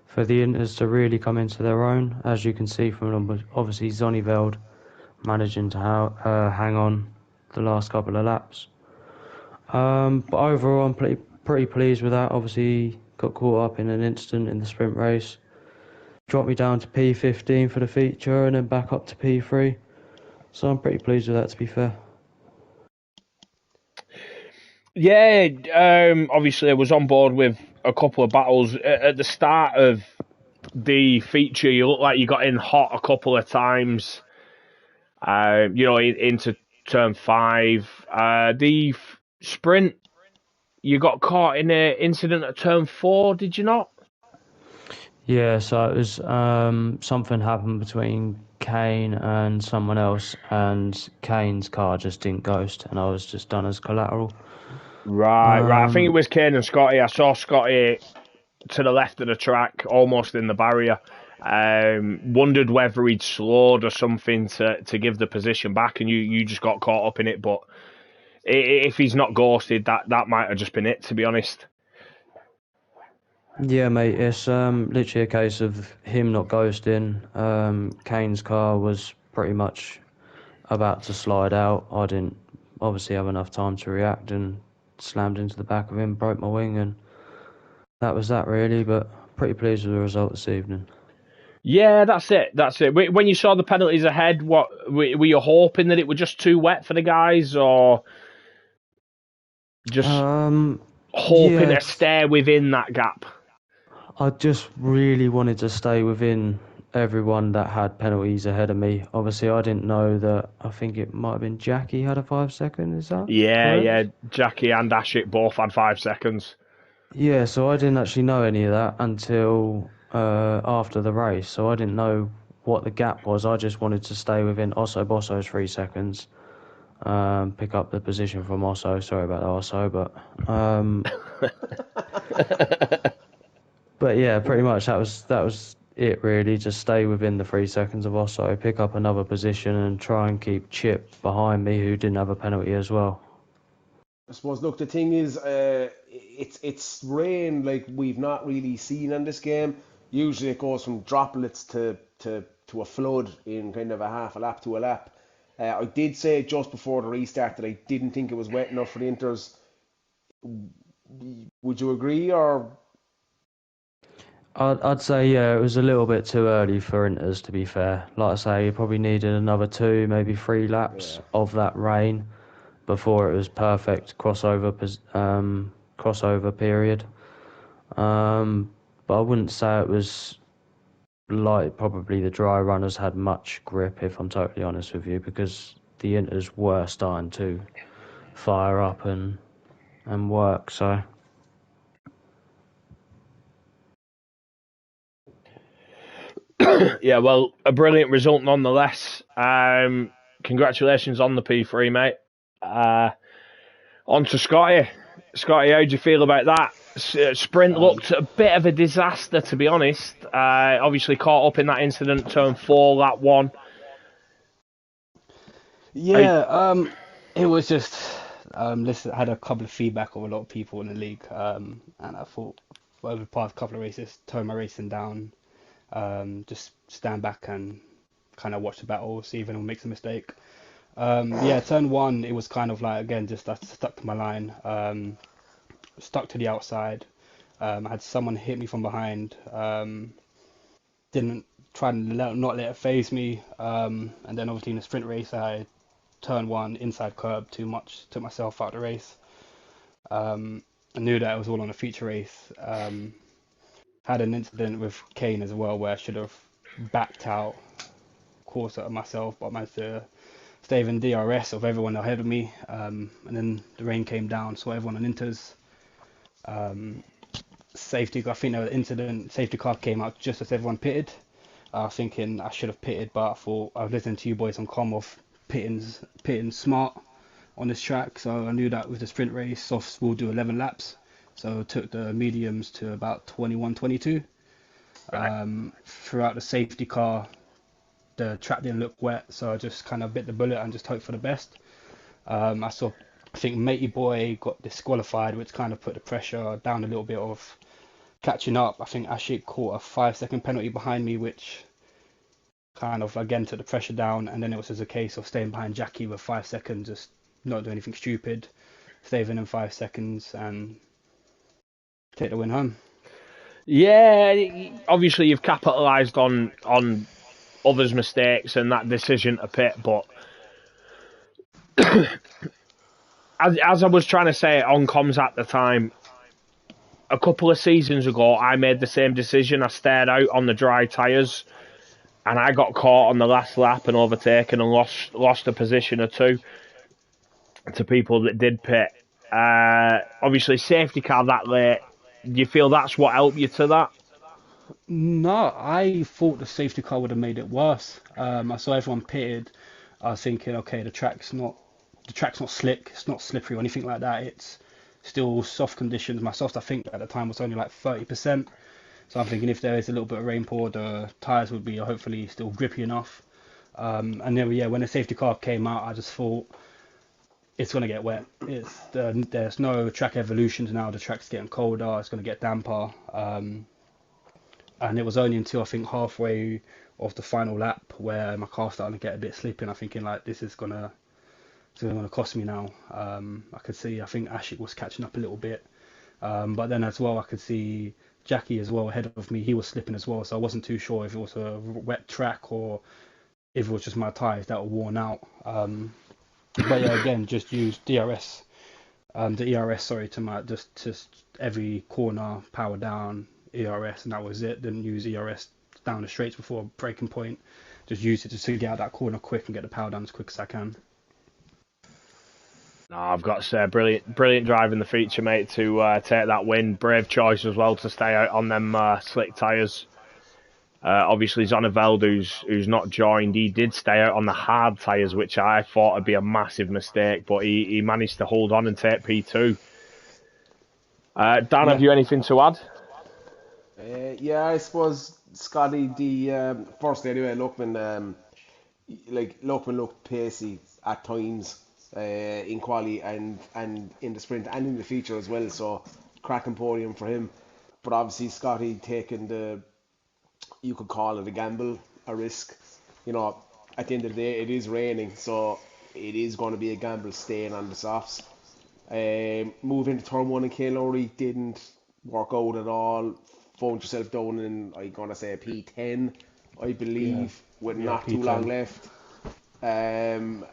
for the inters to really come into their own. As you can see from obviously Zonneveld managing to hang on the last couple of laps. But overall, I'm pretty pleased with that. Obviously, got caught up in an incident in the sprint race. Dropped me down to P15 for the feature and then back up to P3. So I'm pretty pleased with that, to be fair. Yeah, obviously I was on board with a couple of battles at the start of the feature. You looked like you got in hot a couple of times. Into turn 5. The sprint, you got caught in an incident at turn 4. Did you not? Yeah, so it was something happened between Kane and someone else, and Kane's car just didn't ghost, and I was just done as collateral. Right. I think it was Kane and Scotty. I saw Scotty to the left of the track, almost in the barrier. Wondered whether he'd slowed or something to give the position back, and you just got caught up in it. But if he's not ghosted, that might have just been it, to be honest. Yeah, mate, it's literally a case of him not ghosting. Kane's car was pretty much about to slide out. I didn't obviously have enough time to react and slammed into the back of him, broke my wing, and that was that really. But pretty pleased with the result this evening. Yeah, that's it. When you saw the penalties ahead, what were you hoping that it was just too wet for the guys, or just hoping Yeah, to stay within that gap? I just really wanted to stay within everyone that had penalties ahead of me. Obviously, I didn't know that. I think it might have been Jackie had a 5 second. Is that Yeah. correct? Jackie and Ashik both had 5 seconds. Yeah, so I didn't actually know any of that until after the race. So I didn't know what the gap was. I just wanted to stay within Osso Bosso's 3 seconds. Pick up the position from Osso. Sorry about that, Osso, but yeah, pretty much that was it really. Just stay within the 3 seconds of Osso, pick up another position, and try and keep Chip behind me, who didn't have a penalty as well. I suppose. Look, the thing is, it's rain like we've not really seen in this game. Usually, it goes from droplets to a flood in kind of a half a lap to a lap. I did say just before the restart that I didn't think it was wet enough for the Inters. Would you agree, or? I'd say yeah, it was a little bit too early for Inters, to be fair. Like I say, you probably needed another 2, maybe 3 laps Yeah. of that rain before it was perfect crossover period. But I wouldn't say it was like probably the dry runners had much grip, if I'm totally honest with you, because the Inters were starting to fire up and work. So Yeah, well, a brilliant result nonetheless. Congratulations on the P3, mate. On to Scotty. Scotty, how do you feel about that? Sprint looked a bit of a disaster, to be honest. Obviously caught up in that incident, turn 4, lap 1. Yeah, it was just listen, I had a couple of feedback of a lot of people in the league, and I thought over the past couple of races, tone my racing down, just stand back and kind of watch the battle, see if anyone makes a mistake. Yeah, turn 1, it was kind of like again just I stuck to my line, stuck to the outside. I had someone hit me from behind, didn't try and not let it phase me, and then obviously in the sprint race I turn 1 inside curb too much, took myself out of the race. I knew that it was all on a feature race. Had an incident with Kane as well where I should have backed out, course out of myself, but I managed to stay in DRS of everyone ahead of me. And then the rain came down, so everyone on inters. Safety, I think there was an incident. Safety car came out just as everyone pitted. Thinking I should have pitted, but I thought I was listening to you boys on comm of pitting smart on this track, so I knew that with the sprint race, softs will do 11 laps. So took the mediums to about 21, 22. Throughout the safety car, the track didn't look wet, so I just kind of bit the bullet and just hoped for the best. I think Matey Boy got disqualified, which kind of put the pressure down a little bit of catching up. I think Ashik caught a 5-second penalty behind me, which kind of again took the pressure down. And then it was just a case of staying behind Jackie with 5 seconds, just not doing anything stupid, saving in 5 seconds and take the win home. Yeah, obviously you've capitalised on others' mistakes and that decision to pit, but as I was trying to say on comms at the time, a couple of seasons ago I made the same decision. I stared out on the dry tyres and I got caught on the last lap and overtaken and lost a position or two to people that did pit. Obviously safety car that late, do you feel that's what helped you to that? No, I thought the safety car would have made it worse. I saw everyone pitted. I was thinking, okay, the track's not slick, it's not slippery or anything like that. It's still soft conditions. My soft, I think at the time was only like 30%. So I'm thinking if there is a little bit of rainpour, the tyres would be hopefully still grippy enough. And then yeah, when the safety car came out, I just thought it's gonna get wet. There's no track evolutions now. The track's getting colder. It's gonna get damper. And it was only until I think halfway of the final lap where my car started to get a bit slippy, and I'm thinking like this is gonna cost me now. I could see I think Ashik was catching up a little bit, but then as well I could see Jackie as well ahead of me. He was slipping as well, so I wasn't too sure if it was a wet track or if it was just my tyres that were worn out. But yeah, again, just use DRS, the ERS, sorry, to my just every corner power down ERS, and that was it. Didn't use ERS down the straights before breaking point. Just use it just to get out that corner quick and get the power down as quick as I can. No, I've got to say, brilliant drive in the feature, mate, to take that win. Brave choice as well to stay out on them slick tyres. Obviously, Zonneveld, who's not joined, he did stay out on the hard tyres, which I thought would be a massive mistake, but he managed to hold on and take P2. Dan, have you anything to add? Yeah, I suppose Scotty, the first anyway, Lookman looked pacey at times in quali and in the sprint and in the feature as well. So cracking podium for him. But obviously Scotty taking you could call it a gamble, a risk. You know, at the end of the day, it is raining, so it is going to be a gamble staying on the softs. Move into turn 1 and Kane Lowry didn't work out at all. Found yourself down in, I'm going to say, P10, I believe, with not too long left. And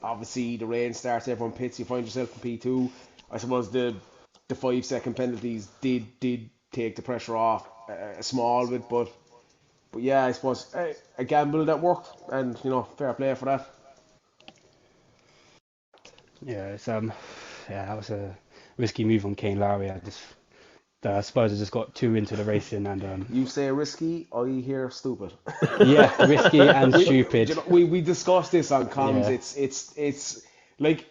obviously the rain starts, everyone pits, you find yourself in P2. I suppose the 5-second penalties did take the pressure off a small bit, but yeah, I suppose a gamble that worked, and fair play for that. Yeah, that was a risky move on Kane Lowry. I suppose I just got too into the racing and you say risky, I hear stupid. Yeah, risky and stupid. We discussed this on comms. Yeah. It's like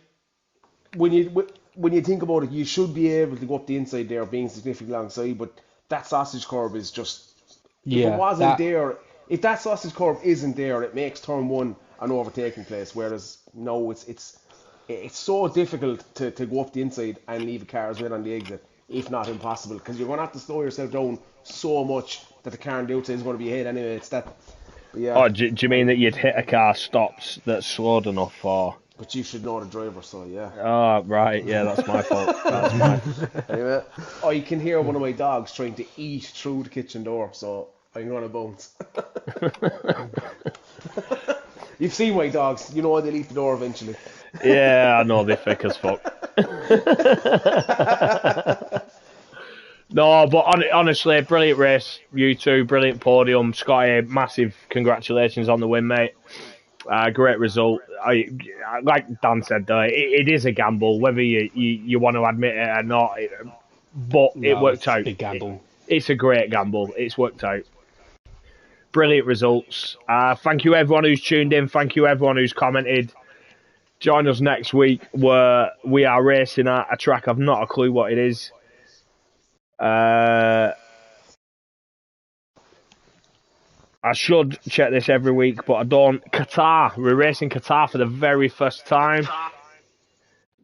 when when you think about it, you should be able to go up the inside there, being significantly alongside. But that sausage curb is just, if it Yeah, wasn't there, if that sausage curb isn't there, it makes turn one an overtaking place. Whereas no, it's so difficult to go up the inside and leave a car as well on the exit, if not impossible, because you're going to have to slow yourself down so much that the car on the outside is going to be ahead anyway. It's that, but yeah. Oh, do you mean that you'd hit a car stops that's slowed enough for? But you should know the driver, so yeah. Oh, right, yeah, that's my fault. That's my. Anyway, I can hear one of my dogs trying to eat through the kitchen door, so I'm going to bounce. You've seen my dogs, you know they'll eat the door eventually. Yeah, I know they're thick as fuck. No, but honestly, brilliant race, you two, brilliant podium. Scotty, massive congratulations on the win, mate. Great result. Like Dan said, though, it is a gamble, whether you want to admit it or not. But it worked out. Big gamble. It's a great gamble. It's worked out. Brilliant results. Thank you everyone who's tuned in. Thank you everyone who's commented. Join us next week where we are racing at a track I've not a clue what it is. I should check this every week, but I don't. Qatar. We're racing Qatar for the very first time.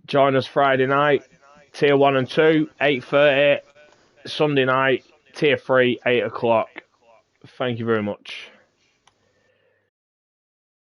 Join us Friday night. Tier 1 and 2, 8:30. Sunday night, Tier 3, 8 o'clock. Thank you very much.